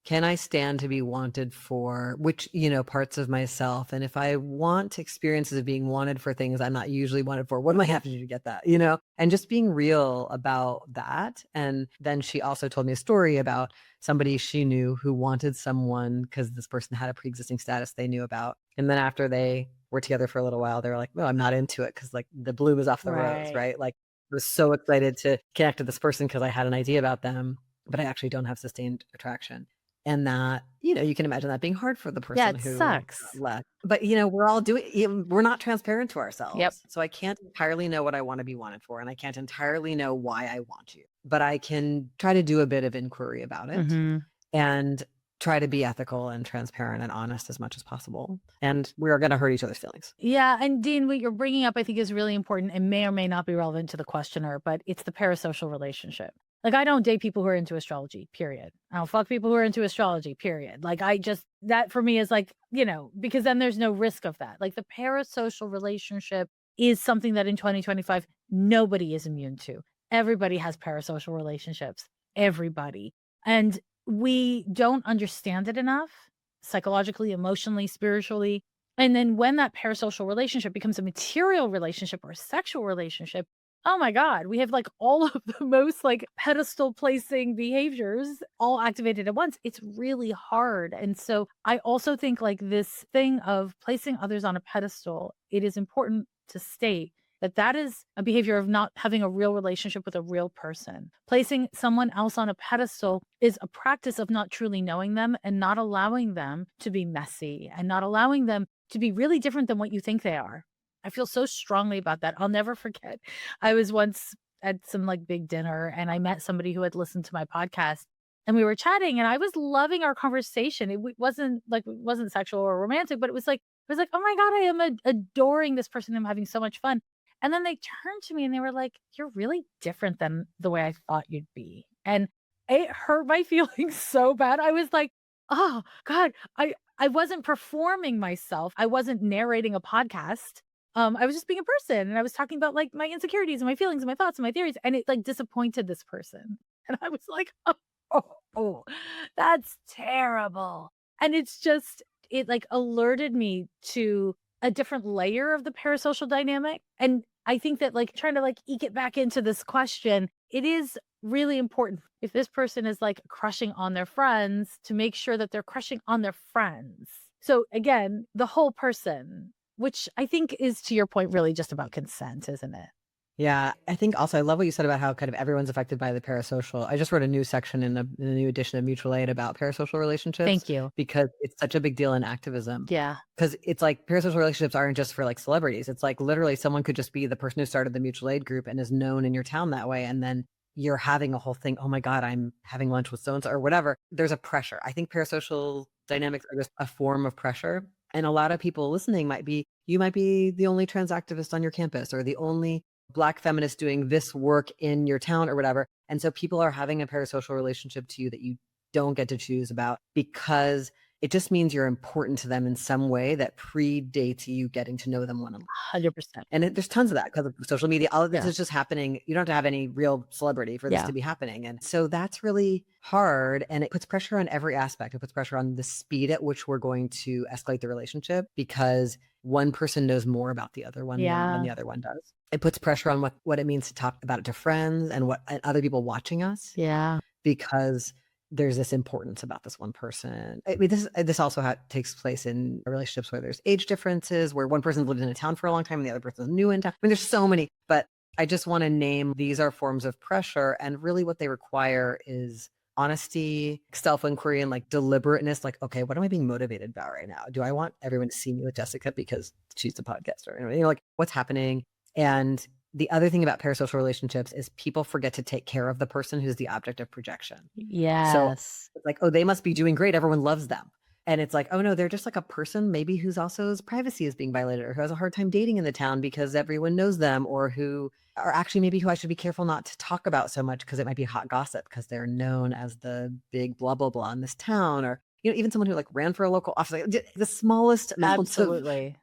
Can I stand to be wanted for which, parts of myself? And if I want experiences of being wanted for things I'm not usually wanted for, what do I have to do to get that? And just being real about that. And then she also told me a story about somebody she knew who wanted someone because this person had a pre-existing status they knew about. And then after they were together for a little while, they were like, no, I'm not into it because like the bloom is off the rose, Right. right? Like I was so excited to connect with this person because I had an idea about them, but I actually don't have sustained attraction. And that, you can imagine that being hard for the Yeah, person it who sucks. left. But, we're all we're not transparent to Yep. ourselves. So I can't entirely know what I want to be wanted for, and I can't entirely know why I want you. But I can try to do a bit of inquiry about it Mhm. and try to be ethical and transparent and honest as much as possible. And we are going to hurt each other's feelings. Yeah, and Dean, what you're bringing up, I think, is really important and may or may not be relevant to the questioner, but it's the parasocial relationship. Like, I don't date people who are into astrology, period. I don't fuck people who are into astrology, period. Like, that for me is like, because then there's no risk of that. Like, the parasocial relationship is something that in 2025, nobody is immune to. Everybody has parasocial relationships, everybody. And we don't understand it enough psychologically, emotionally, spiritually, and then when that parasocial relationship becomes a material relationship or a sexual relationship, oh my God, we have like all of the most like pedestal placing behaviors all activated at once. It's really hard. And so I also think like this thing of placing others on a pedestal, it is important to state that that is a behavior of not having a real relationship with a real person. Placing someone else on a pedestal is a practice of not truly knowing them and not allowing them to be messy and not allowing them to be really different than what you think they are. I feel so strongly about that. I'll never forget. I was once at some like big dinner and I met somebody who had listened to my podcast and we were chatting and I was loving our conversation. It wasn't sexual or romantic, but it was like, "Oh my god, I am adoring this person. I'm having so much fun." And then they turned to me and they were like, "You're really different than the way I thought you'd be." And it hurt my feelings so bad. I was like, "Oh god, I wasn't performing myself. I wasn't narrating a podcast. I was just being a person and I was talking about like my insecurities and my feelings and my thoughts and my theories and it like disappointed this person." And I was like, oh, that's terrible." And it like alerted me to a different layer of the parasocial dynamic. And I think that like trying to like eke it back into this question, it is really important if this person is like crushing on their friends to make sure that they're crushing on their friends. So again, the whole person, which I think is to your point, really just about consent, isn't it? Yeah, I think also I love what you said about how kind of everyone's affected by the parasocial. I just wrote a new section in the new edition of Mutual Aid about parasocial relationships Thank you. because it's such a big deal in activism. Yeah. Because it's like parasocial relationships aren't just for like celebrities. It's like literally someone could just be the person who started the mutual aid group and is known in your town that way. And then you're having a whole thing. Oh my God, I'm having lunch with so and so or whatever. There's a pressure. I think parasocial dynamics are just a form of pressure. And a lot of people listening you might be the only trans activist on your campus or the only Black feminist doing this work in your town or whatever. And so people are having a parasocial relationship to you that you don't get to choose about because it just means you're important to them in some way that predates you getting to know them one-on-one. 100%. And there's tons of that because of social media. All of this Yeah. is just happening. You don't have to have any real celebrity for this Yeah. to be happening. And so that's really hard. And it puts pressure on every aspect. It puts pressure on the speed at which we're going to escalate the relationship because one person knows more about the other one than Yeah. the other one does. It puts pressure on what it means to talk about it to friends and other people watching us Yeah. because there's this importance about this one person. I mean, this also takes place in relationships where there's age differences, where one person's lived in a town for a long time and the other person's new in town. I mean, there's so many, but I just want to name these are forms of pressure. And really what they require is honesty, self-inquiry, and like deliberateness. Like, okay, what am I being motivated about right now? Do I want everyone to see me with Jessica because she's a podcaster? Like what's happening? And the other thing about parasocial relationships is people forget to take care of the person who's the object of projection. So Yes. it's like, oh, they must be doing great. Everyone loves them. And it's like, oh no, they're just like a person maybe who's also whose privacy is being violated or who has a hard time dating in the town because everyone knows them, or who are actually maybe who I should be careful not to talk about so much because it might be hot gossip because they're known as the big blah, blah, blah in this town. Or, even someone who like ran for a local office, like the smallest amounts of Absolutely.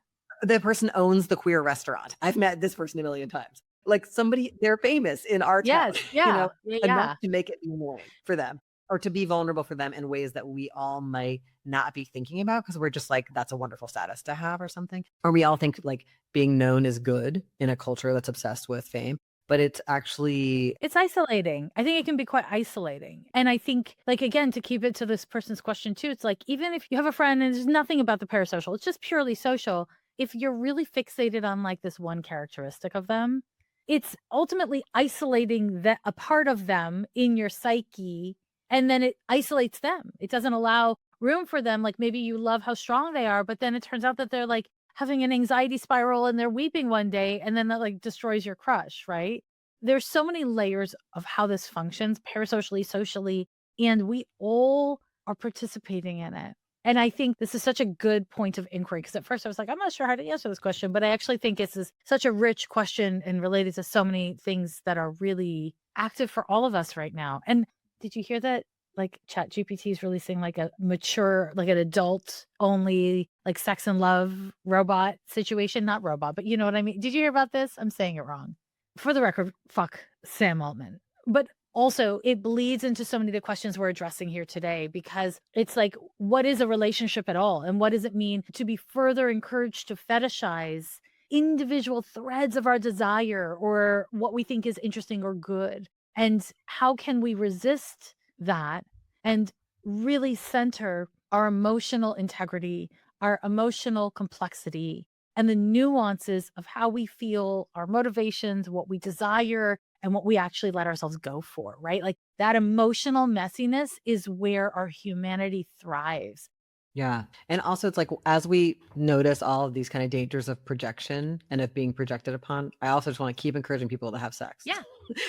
the person owns the queer restaurant. I've met this person a million times. Like somebody, they're famous in our town, Yes. Yeah. Yeah. enough Yeah. to make it annoying for them or to be vulnerable for them in ways that we all might not be thinking about because we're just like, that's a wonderful status to have or something. Or we all think like being known is good in a culture that's obsessed with fame, but it's actually, It's isolating. I think it can be quite isolating. And I think, like, again, to keep it to this person's question too, it's like, even if you have a friend and there's nothing about the parasocial, it's just purely social. If you're really fixated on like this one characteristic of them, it's ultimately isolating that a part of them in your psyche. And then it isolates them. It doesn't allow room for them. Like maybe you love how strong they are, but then it turns out that they're like having an anxiety spiral and they're weeping one day. And then that like destroys your crush, right? There's so many layers of how this functions parasocially, socially, and we all are participating in it. And I think this is such a good point of inquiry because at first I was like, I'm not sure how to answer this question, but I actually think this is such a rich question and related to so many things that are really active for all of us right now. And did you hear that? Like Chat GPT is releasing like a mature, like an adult only, like sex and love robot situation. Not robot, but you know what I mean? Did you hear about this? I'm saying it wrong. For the record, fuck Sam Altman. But also, it bleeds into so many of the questions we're addressing here today because it's like, what is a relationship at all? And what does it mean to be further encouraged to fetishize individual threads of our desire or what we think is interesting or good? And how can we resist that and really center our emotional integrity, our emotional complexity, and the nuances of how we feel, our motivations, what we desire, and what we actually let ourselves go for, right? Like that emotional messiness is where our humanity thrives. yeah. And also it's like as we notice all of these kind of dangers of projection and of being projected upon, I also just want to keep encouraging people to have sex Yeah.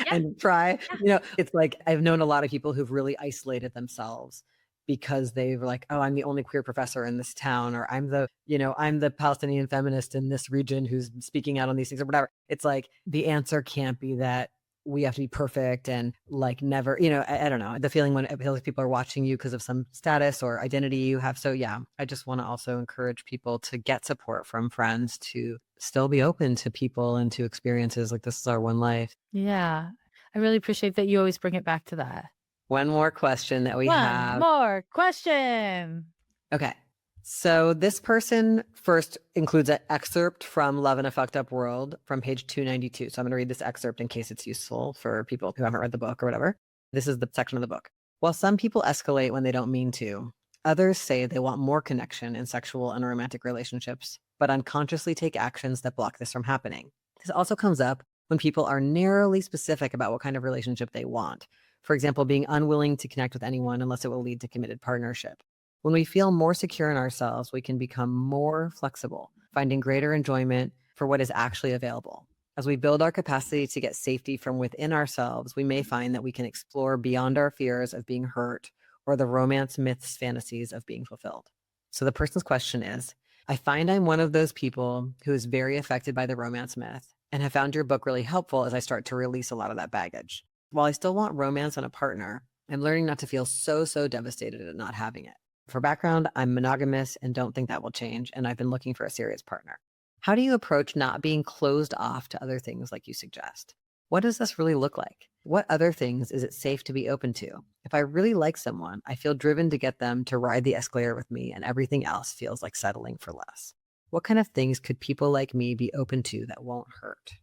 Yeah. and try, Yeah. it's like I've known a lot of people who've really isolated themselves because they were like, oh, I'm the only queer professor in this town, or I'm the Palestinian feminist in this region who's speaking out on these things or whatever. It's like the answer can't be that we have to be perfect and like never, I don't know, the feeling when it feels like people are watching you because of some status or identity you have. So yeah, I just want to also encourage people to get support from friends to still be open to people and to experiences like this is our one life. Yeah. I really appreciate that you always bring it back to that. One more question that we One have. more question. Okay. So this person first includes an excerpt from Love in a Fucked Up World from page 292. So I'm going to read this excerpt in case it's useful for people who haven't read the book or whatever. This is the section of the book. While some people escalate when they don't mean to, others say they want more connection in sexual and romantic relationships, but unconsciously take actions that block this from happening. This also comes up when people are narrowly specific about what kind of relationship they want. For example, being unwilling to connect with anyone unless it will lead to committed partnership. When we feel more secure in ourselves, we can become more flexible, finding greater enjoyment for what is actually available. As we build our capacity to get safety from within ourselves, we may find that we can explore beyond our fears of being hurt or the romance myths fantasies of being fulfilled. So the person's question is, I find I'm one of those people who is very affected by the romance myth and have found your book really helpful as I start to release a lot of that baggage. While I still want romance and a partner, I'm learning not to feel so devastated at not having it. For background, I'm monogamous and don't think that will change, and I've been looking for a serious partner. How do you approach not being closed off to other things like you suggest? What does this really look like? What other things is it safe to be open to? If I really like someone, I feel driven to get them to ride the escalator with me, and everything else feels like settling for less. What kind of things could people like me be open to that won't hurt?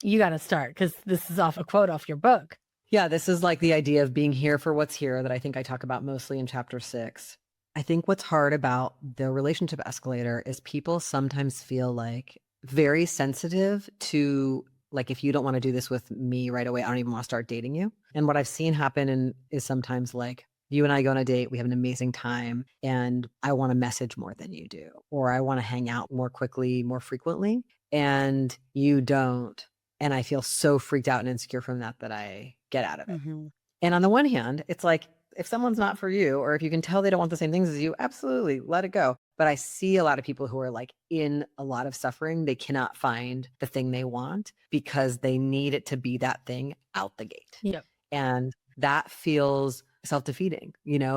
You got to start because this is off a quote off your book. Yeah, this is like the idea of being here for what's here that I think I talk about mostly in chapter 6. I think what's hard about the relationship escalator is people sometimes feel like very sensitive to like if you don't want to do this with me right away, I don't even want to start dating you. And what I've seen happen is sometimes like you and I go on a date, we have an amazing time, and I want to message more than you do, or I want to hang out more quickly, more frequently, and you don't. And I feel so freaked out and insecure from that that I get out of it. Mhm. And on the one hand, it's like if someone's not for you, or if you can tell they don't want the same things as you, absolutely let it go. But I see a lot of people who are like in a lot of suffering. They cannot find the thing they want because they need it to be that thing out the gate. Yep. And that feels self-defeating,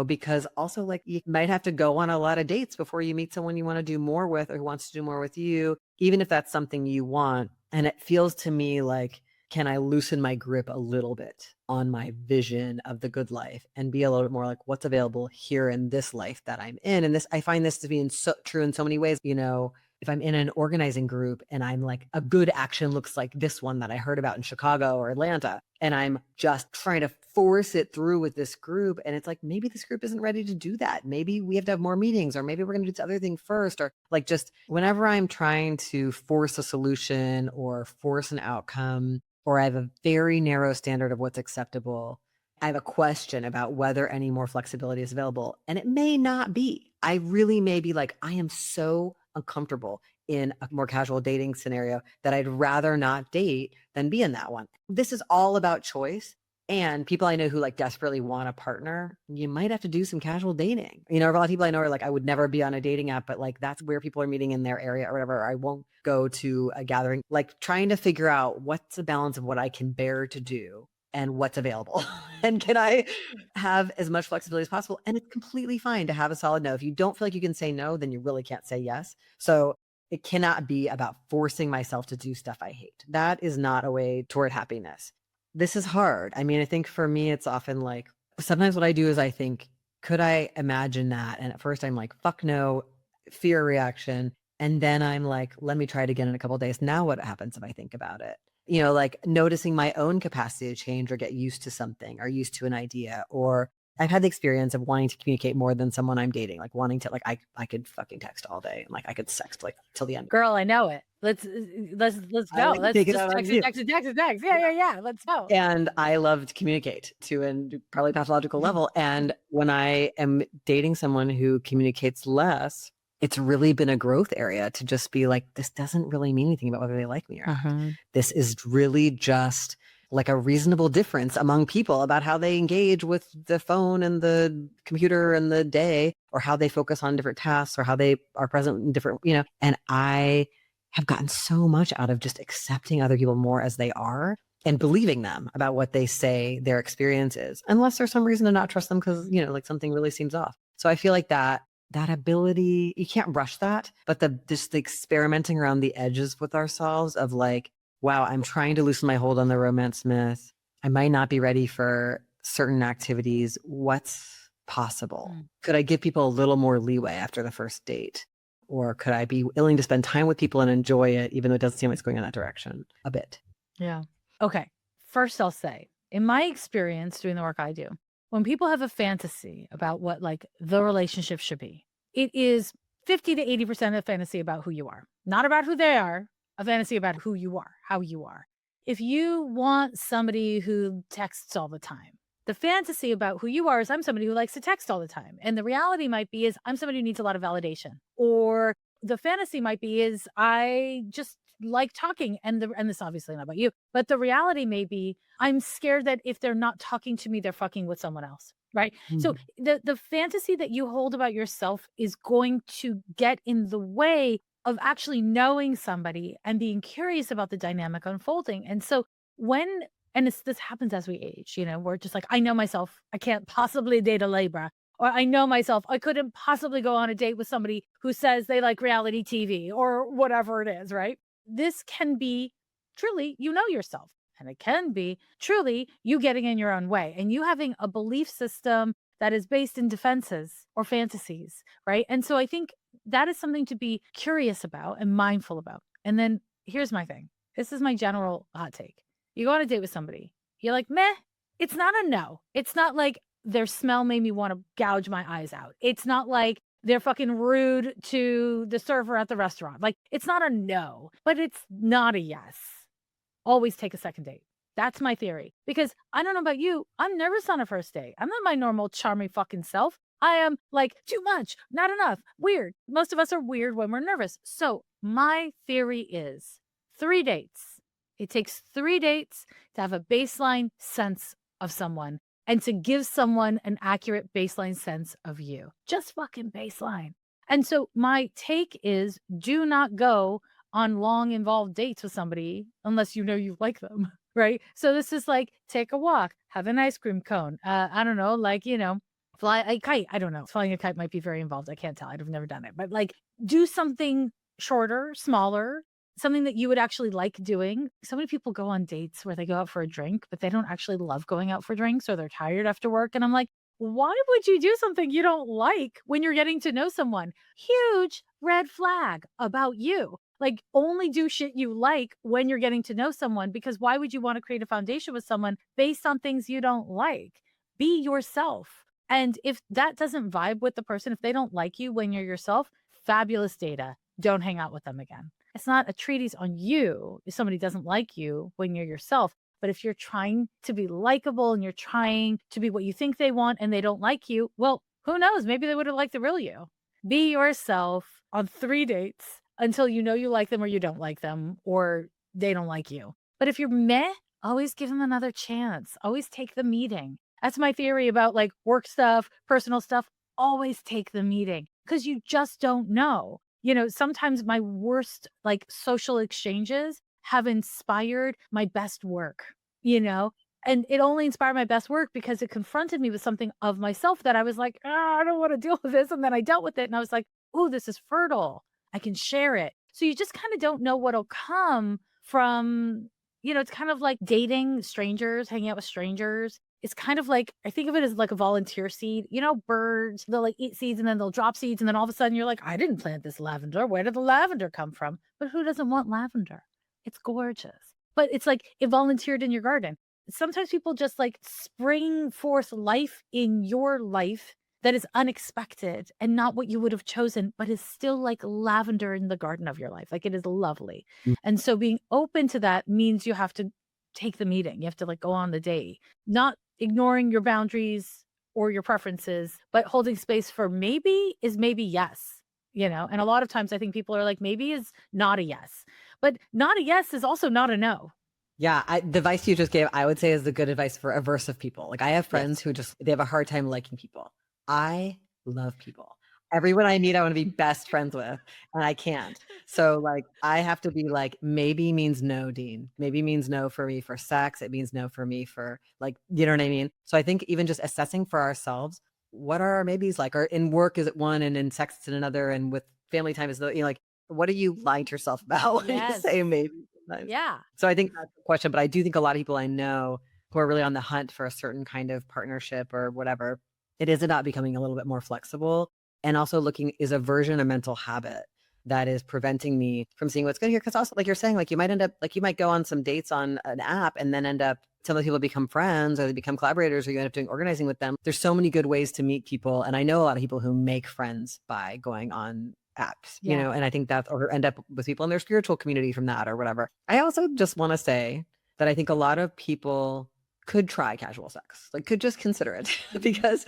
because also like you might have to go on a lot of dates before you meet someone you want to do more with or who wants to do more with you, even if that's something you want. And it feels to me like, can I loosen my grip a little bit on my vision of the good life and be a little bit more like what's available here in this life that I'm in? And this, I find this to be true in so many ways. If I'm in an organizing group and I'm like, a good action looks like this one that I heard about in Chicago or Atlanta, and I'm just trying to force it through with this group. And it's like, maybe this group isn't ready to do that. Maybe we have to have more meetings, or maybe we're going to do this other thing first. Or like, just whenever I'm trying to force a solution or force an outcome, or I have a very narrow standard of what's acceptable, I have a question about whether any more flexibility is available. And it may not be. I really may be like, I am so uncomfortable in a more casual dating scenario that I'd rather not date than be in that one. This is all about choice. And people I know who like desperately want a partner, you might have to do some casual dating. A lot of people I know are like, I would never be on a dating app, but like that's where people are meeting in their area or whatever. I won't go to a gathering, like trying to figure out what's the balance of what I can bear to do and what's available. And can I have as much flexibility as possible? And it's completely fine to have a solid no. If you don't feel like you can say no, then you really can't say yes. So it cannot be about forcing myself to do stuff I hate. That is not a way toward happiness. This is hard. I mean, I think for me, it's often like sometimes what I do is I think, could I imagine that? And at first I'm like, fuck no, fear reaction. And then I'm like, let me try it again in a couple of days. Now what happens if I think about it? Like noticing my own capacity to change or get used to something or used to an idea. Or I've had the experience of wanting to communicate more than someone I'm dating, like wanting to, like, I could fucking text all day and like I could sext like till the end. Girl, I know it. Let's I go. like to Let's take it just out on text and you. text and text and text. Yeah, yeah, yeah. Let's go. And I love to communicate to a probably pathological level. And when I am dating someone who communicates less, it's really been a growth area to just be like, this doesn't really mean anything about whether they like me or not. Mhm. This is really just like a reasonable difference among people about how they engage with the phone and the computer and the day, or how they focus on different tasks, or how they are present in different, and I have gotten so much out of just accepting other people more as they are and believing them about what they say their experience is, unless there's some reason to not trust them because, like something really seems off. So I feel like that ability, you can't rush that, but just the experimenting around the edges with ourselves of like, wow, I'm trying to loosen my hold on the romance myth. I might not be ready for certain activities. What's possible? Mm. Could I give people a little more leeway after the first date? Or could I be willing to spend time with people and enjoy it, even though it doesn't seem like it's going in that direction a bit? Yeah. Okay. First, I'll say, in my experience doing the work I do, when people have a fantasy about what like the relationship should be, it is 50 to 80% of fantasy about who you are, not about who they are, a fantasy about who you are, how you are. If you want somebody who texts all the time, the fantasy about who you are is I'm somebody who likes to text all the time. And the reality might be is I'm somebody who needs a lot of validation. Or the fantasy might be is I just like talking and this obviously not about you, but the reality may be I'm scared that if they're not talking to me, they're fucking with someone else. Right. So Mhm. the fantasy that you hold about yourself is going to get in the way of actually knowing somebody and being curious about the dynamic unfolding. And so when this happens as we age, we're just like, I know myself, I can't possibly date a Libra. Or I know myself, I couldn't possibly go on a date with somebody who says they like reality TV or whatever it is, right? This can be truly, you know yourself. And it can be truly you getting in your own way and you having a belief system that is based in defenses or fantasies, right? And so I think that is something to be curious about and mindful about. And then here's my thing. This is my general hot take. You go on a date with somebody, you're like, meh, It's not a no. It's not like their smell made me wanna gouge my eyes out. It's not like they're fucking rude to the server at the restaurant. Like, it's not a no, but it's not a yes. Always take a second date. That's my theory. Because I don't know about you, I'm nervous on a first date. I'm not my normal charming fucking self. I am like, too much, not enough, weird. Most of us are weird when we're nervous. So, my theory is 3 dates. It takes 3 dates to have a baseline sense of someone and to give someone an accurate baseline sense of you. Just fucking baseline. And so, my take is do not go on long involved dates with somebody unless you know you like them, right? So this is like take a walk, have an ice cream cone. I don't know, like, fly a kite. I don't know. Flying a kite might be very involved. I can't tell. I've never done it. But like do something shorter, smaller, something that you would actually like doing. So many people go on dates where they go out for a drink, but they don't actually love going out for drinks or they're tired after work. And I'm like, why would you do something you don't like when you're getting to know someone? Huge red flag about you. Like, only do shit you like when you're getting to know someone because why would you want to create a foundation with someone based on things you don't like? Be yourself. And if that doesn't vibe with the person, if they don't like you when you're yourself, fabulous data. Don't hang out with them again. It's not a treatise on you if somebody doesn't like you when you're yourself. But if you're trying to be likable and you're trying to be what you think they want and they don't like you, well, who knows? Maybe they would have liked the real you. Be yourself on 3 dates until you know you like them or you don't like them or they don't like you. But if you're meh, always give them another chance. Always take the meeting. That's my theory about like work stuff, personal stuff. Always take the meeting because you just don't know. Sometimes my worst like social exchanges have inspired my best work, you know? And it only inspired my best work because it confronted me with something of myself that I was like, I don't want to deal with this. And then I dealt with it and I was like, oh, this is fertile. I can share it. So you just kind of don't know what'll come from, it's kind of like dating strangers, hanging out with strangers. It's kind of like, I think of it as like a volunteer seed. Birds, they'll like eat seeds and then they'll drop seeds. And then all of a sudden you're like, I didn't plant this lavender. Where did the lavender come from? But who doesn't want lavender? It's gorgeous. But it's like it volunteered in your garden. Sometimes people just like spring forth life in your life that is unexpected and not what you would have chosen, but is still like lavender in the garden of your life. Like it is lovely. Mm. And so being open to that means you have to take the meeting. You have to like go on the date, not ignoring your boundaries or your preferences, but holding space for maybe is maybe yes. And a lot of times I think people are like, maybe is not a yes, but not a yes is also not a no. Yeah, the advice you just gave, I would say is the good advice for aversive people. Like I have friends Yes. who they have a hard time liking people. I love people. Everyone I meet, I want to be best friends with, and I can't. So like I have to be like, maybe means no, Dean. Maybe means no for me for sex. It means no for me for like, you know what I mean? So I think even just assessing for ourselves, what are our maybes like? Or in work is it one and in sex it's another and with family time is the like what do you lie to yourself about when you Yes. say maybe sometimes? Yeah. So I think that's the question, but I do think a lot of people I know who are really on the hunt for a certain kind of partnership or whatever, it is about becoming a little bit more flexible and also looking is aversion a mental habit that is preventing me from seeing what's good here. Cause also like you're saying, like you might end up like you might go on some dates on an app and then end up some of the people become friends or they become collaborators or you end up doing organizing with them. There's so many good ways to meet people. And I know a lot of people who make friends by going on apps, Yeah. and I think that or end up with people in their spiritual community from that or whatever. I also just want to say that I think a lot of people could try casual sex, like could just consider it Mhm. because,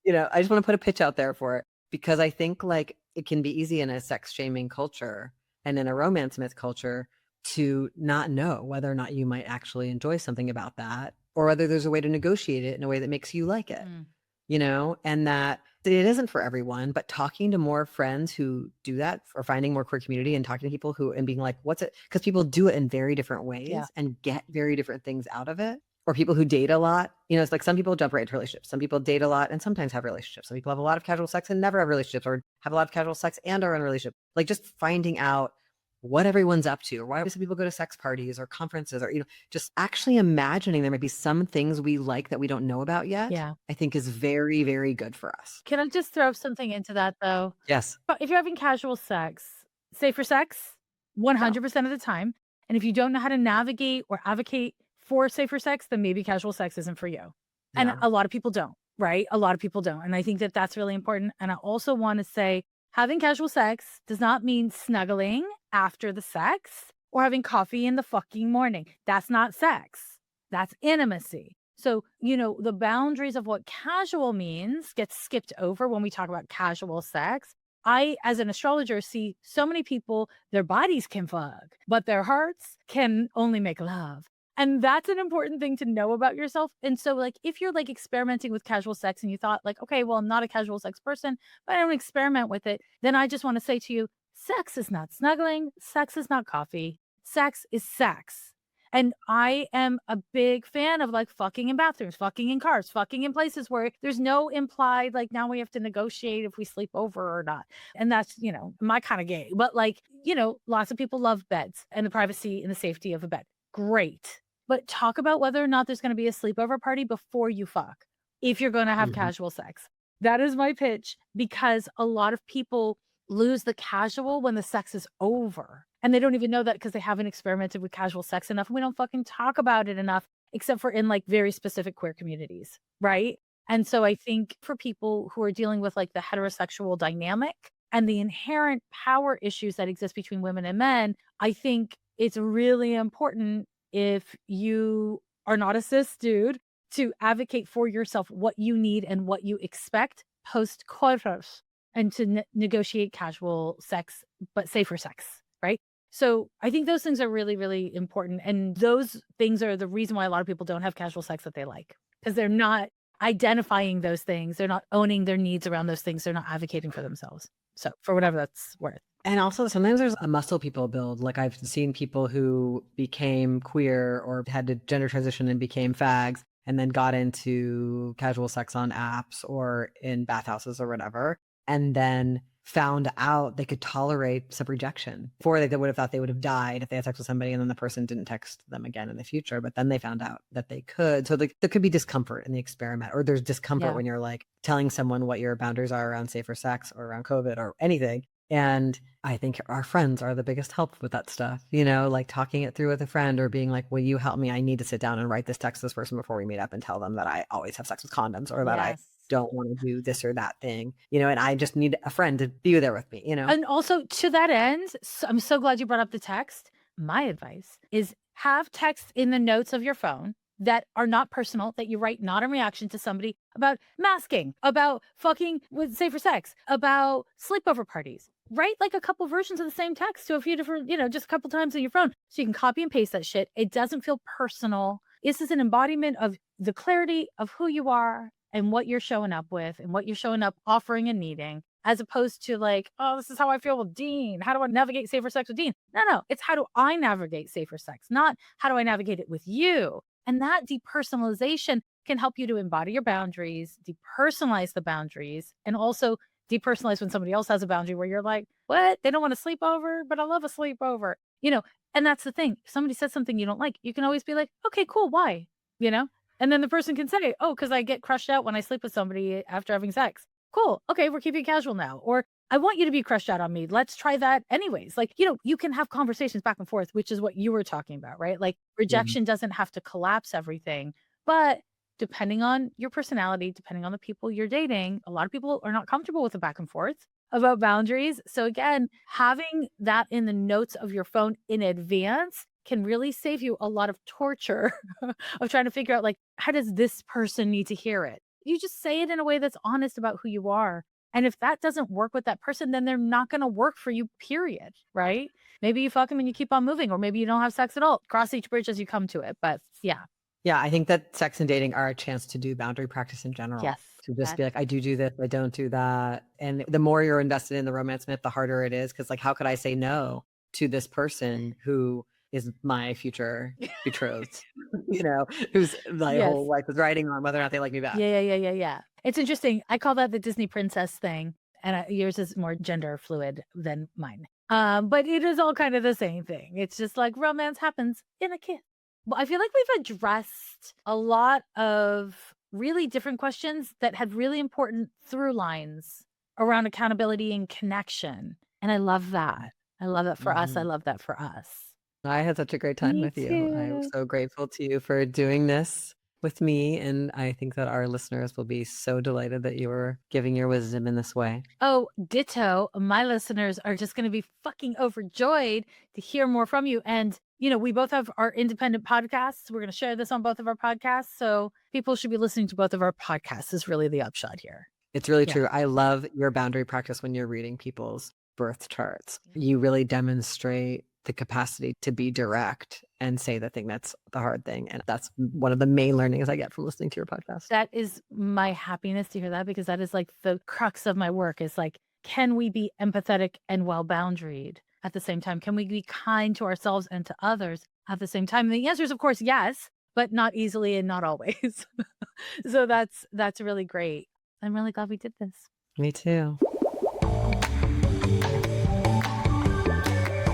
I just want to put a pitch out there for it because I think like it can be easy in a sex shaming culture and in a romance myth culture to not know whether or not you might actually enjoy something about that or whether there's a way to negotiate it in a way that makes you like it Mm. and that it isn't for everyone, but talking to more friends who do that or finding more queer community and talking to people who and being like, what's it? Because people do it in very different Yeah. ways and get very different things out of it. Or people who date a lot, it's like some people jump right into relationships. Some people date a lot and sometimes have relationships. Some people have a lot of casual sex and never have relationships or have a lot of casual sex and are in a relationship. Like just finding out what everyone's up to or why some people go to sex parties or conferences or, just actually imagining there might be some things we like that we don't know about yet, Yeah. I think is very, very good for us. Can I just throw something into that though? Yes. But if you're having casual sex, safer sex Yeah. 100% of the time. And if you don't know how to navigate or advocate for safer sex, then maybe casual sex isn't for you. And Yeah. a lot of people don't, right? A lot of people don't. And I think that that's really important. And I also want to say having casual sex does not mean snuggling after the sex or having coffee in the fucking morning. That's not sex. That's intimacy. So, the boundaries of what casual means gets skipped over when we talk about casual sex. I, as an astrologer, see so many people, their bodies can fuck, but their hearts can only make love. And that's an important thing to know about yourself. And so, like, if you're like experimenting with casual sex and you thought, like, okay, well, I'm not a casual sex person, but I don't experiment with it, then I just want to say to you, sex is not snuggling, sex is not coffee, sex is sex. And I am a big fan of like fucking in bathrooms, fucking in cars, fucking in places where there's no implied, like, now we have to negotiate if we sleep over or not. And that's, my kind of gay. But like, lots of people love beds and the privacy and the safety of a bed. Great. But talk about whether or not there's going to be a sleepover party before you fuck, if you're going to have Mhm. casual sex. That is my pitch, because a lot of people lose the casual when the sex is over. And they don't even know that because they haven't experimented with casual sex enough. And we don't fucking talk about it enough, except for in like very specific queer communities. Right. And so I think for people who are dealing with like the heterosexual dynamic and the inherent power issues that exist between women and men, I think it's really important, if you are not a cis dude, to advocate for yourself what you need and what you expect post coitus, and to negotiate casual sex, but safer sex, right? So I think those things are really, really important. And those things are the reason why a lot of people don't have casual sex that they like, because they're not identifying those things. They're not owning their needs around those things. They're not advocating for themselves. So for whatever that's worth. And also sometimes there's a muscle people build. Like I've seen people who became queer or had to gender transition and became fags and then got into casual sex on apps or in bathhouses or whatever, and then found out they could tolerate some rejection. Before they would have thought they would have died if they had sex with somebody and then the person didn't text them again in the future, but then they found out that they could. So like, there could be discomfort in the experiment, or there's discomfort Yeah. when you're like telling someone what your boundaries are around safer sex or around COVID or anything. And I think our friends are the biggest help with that stuff, like talking it through with a friend or being like, will you help me? I need to sit down and write this text to this person before we meet up and tell them that I always have sex with condoms or that I Yes. don't want to do this or that thing, and I just need a friend to be there with me. And also to that end, I'm so glad you brought up the text. My advice is have text in the notes of your phone that are not personal, that you write not in reaction to somebody, about masking, about fucking with safer sex, about sleepover parties. Write like a couple versions of the same text to a few different, just a couple times on your phone so you can copy and paste that shit. It doesn't feel personal. This is an embodiment of the clarity of who you are and what you're showing up with and what you're showing up offering and needing, as opposed to like, oh, this is how I feel with Dean. How do I navigate safer sex with Dean? No. It's how do I navigate safer sex, not how do I navigate it with you. And that depersonalization can help you to embody your boundaries, depersonalize the boundaries, and also depersonalize when somebody else has a boundary where you're like, what? They don't want to sleep over, but I love a sleepover. And that's the thing. If somebody says something you don't like, you can always be like, okay, cool. Why? You know? And then the person can say, oh, because I get crushed out when I sleep with somebody after having sex. Cool. Okay, we're keeping it casual now. Or I want you to be crushed out on me. Let's try that anyways. Like, you can have conversations back and forth, which is what you were talking about, right? Like Mhm. rejection doesn't have to collapse everything. But depending on your personality, depending on the people you're dating, a lot of people are not comfortable with the back and forth about boundaries. So again, having that in the notes of your phone in advance can really save you a lot of torture of trying to figure out, like, how does this person need to hear it? You just say it in a way that's honest about who you are. And if that doesn't work with that person, then they're not going to work for you, period. Right? Maybe you fuck them and you keep on moving, or maybe you don't have sex at all. Cross each bridge as you come to it. But yeah. Yeah, I think that sex and dating are a chance to do boundary practice in general. Yes. To just That be like, I do this, I don't do that. And the more you're invested in the romance myth, the harder it is. Cause like, how could I say no to this person who is my future betrothed, whose my yes. whole life is riding on whether or not they like me back. Yeah. It's interesting. I call that the Disney princess thing, and yours is more gender fluid than mine. But it is all kind of the same thing. It's just like romance happens in a kiss. Well, I feel like we've addressed a lot of really different questions that had really important through lines around accountability and connection. And I love that. I love that for us. I Mhm. love that for us. I had such a great time Me with you. I'm too. so grateful to you for doing this with me. And I think that our listeners will be so delighted that you were giving your wisdom in this way. Oh, ditto. My listeners are just going to be fucking overjoyed to hear more from you. And, we both have our independent podcasts. We're going to share this on both of our podcasts. So people should be listening to both of our podcasts, is really the upshot here. It's really Yeah. true. I love your boundary practice when you're reading people's birth charts. You really demonstrate the capacity to be direct and say the thing that's the hard thing. And that's one of the main learnings I get from listening to your podcast. That is my happiness to hear that, because that is like the crux of my work, is like, can we be empathetic and well boundaried at the same time? Can we be kind to ourselves and to others at the same time? And the answer is, of course, yes, but not easily and not always. So that's really great. I'm really glad we did this. Me too.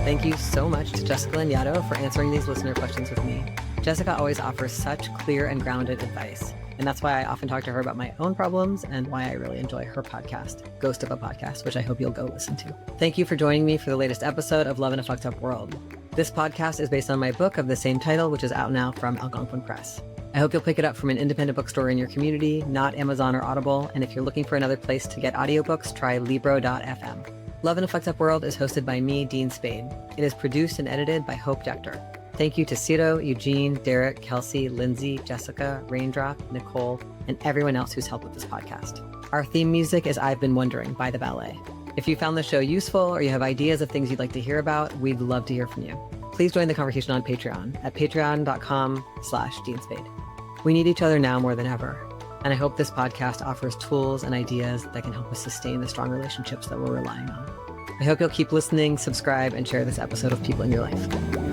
Thank you so much to Jessica Lanyadoo for answering these listener questions with me. Jessica always offers such clear and grounded advice. And that's why I often talk to her about my own problems and why I really enjoy her podcast, Ghost of a Podcast, which I hope you'll go listen to. Thank you for joining me for the latest episode of Love in a Fucked Up World. This podcast is based on my book of the same title, which is out now from Algonquin Press. I hope you'll pick it up from an independent bookstore in your community, not Amazon or Audible. And if you're looking for another place to get audiobooks, try Libro.fm. Love in a Fucked Up World is hosted by me, Dean Spade. It is produced and edited by Hope Dector. Thank you to Ciro, Eugene, Derek, Kelsey, Lindsay, Jessica, Raindrop, Nicole, and everyone else who's helped with this podcast. Our theme music is I've Been Wondering by The Ballet. If you found the show useful or you have ideas of things you'd like to hear about, we'd love to hear from you. Please join the conversation on Patreon at patreon.com/Dean Spade. We need each other now more than ever. And I hope this podcast offers tools and ideas that can help us sustain the strong relationships that we're relying on. I hope you'll keep listening, subscribe, and share this episode with people in your life.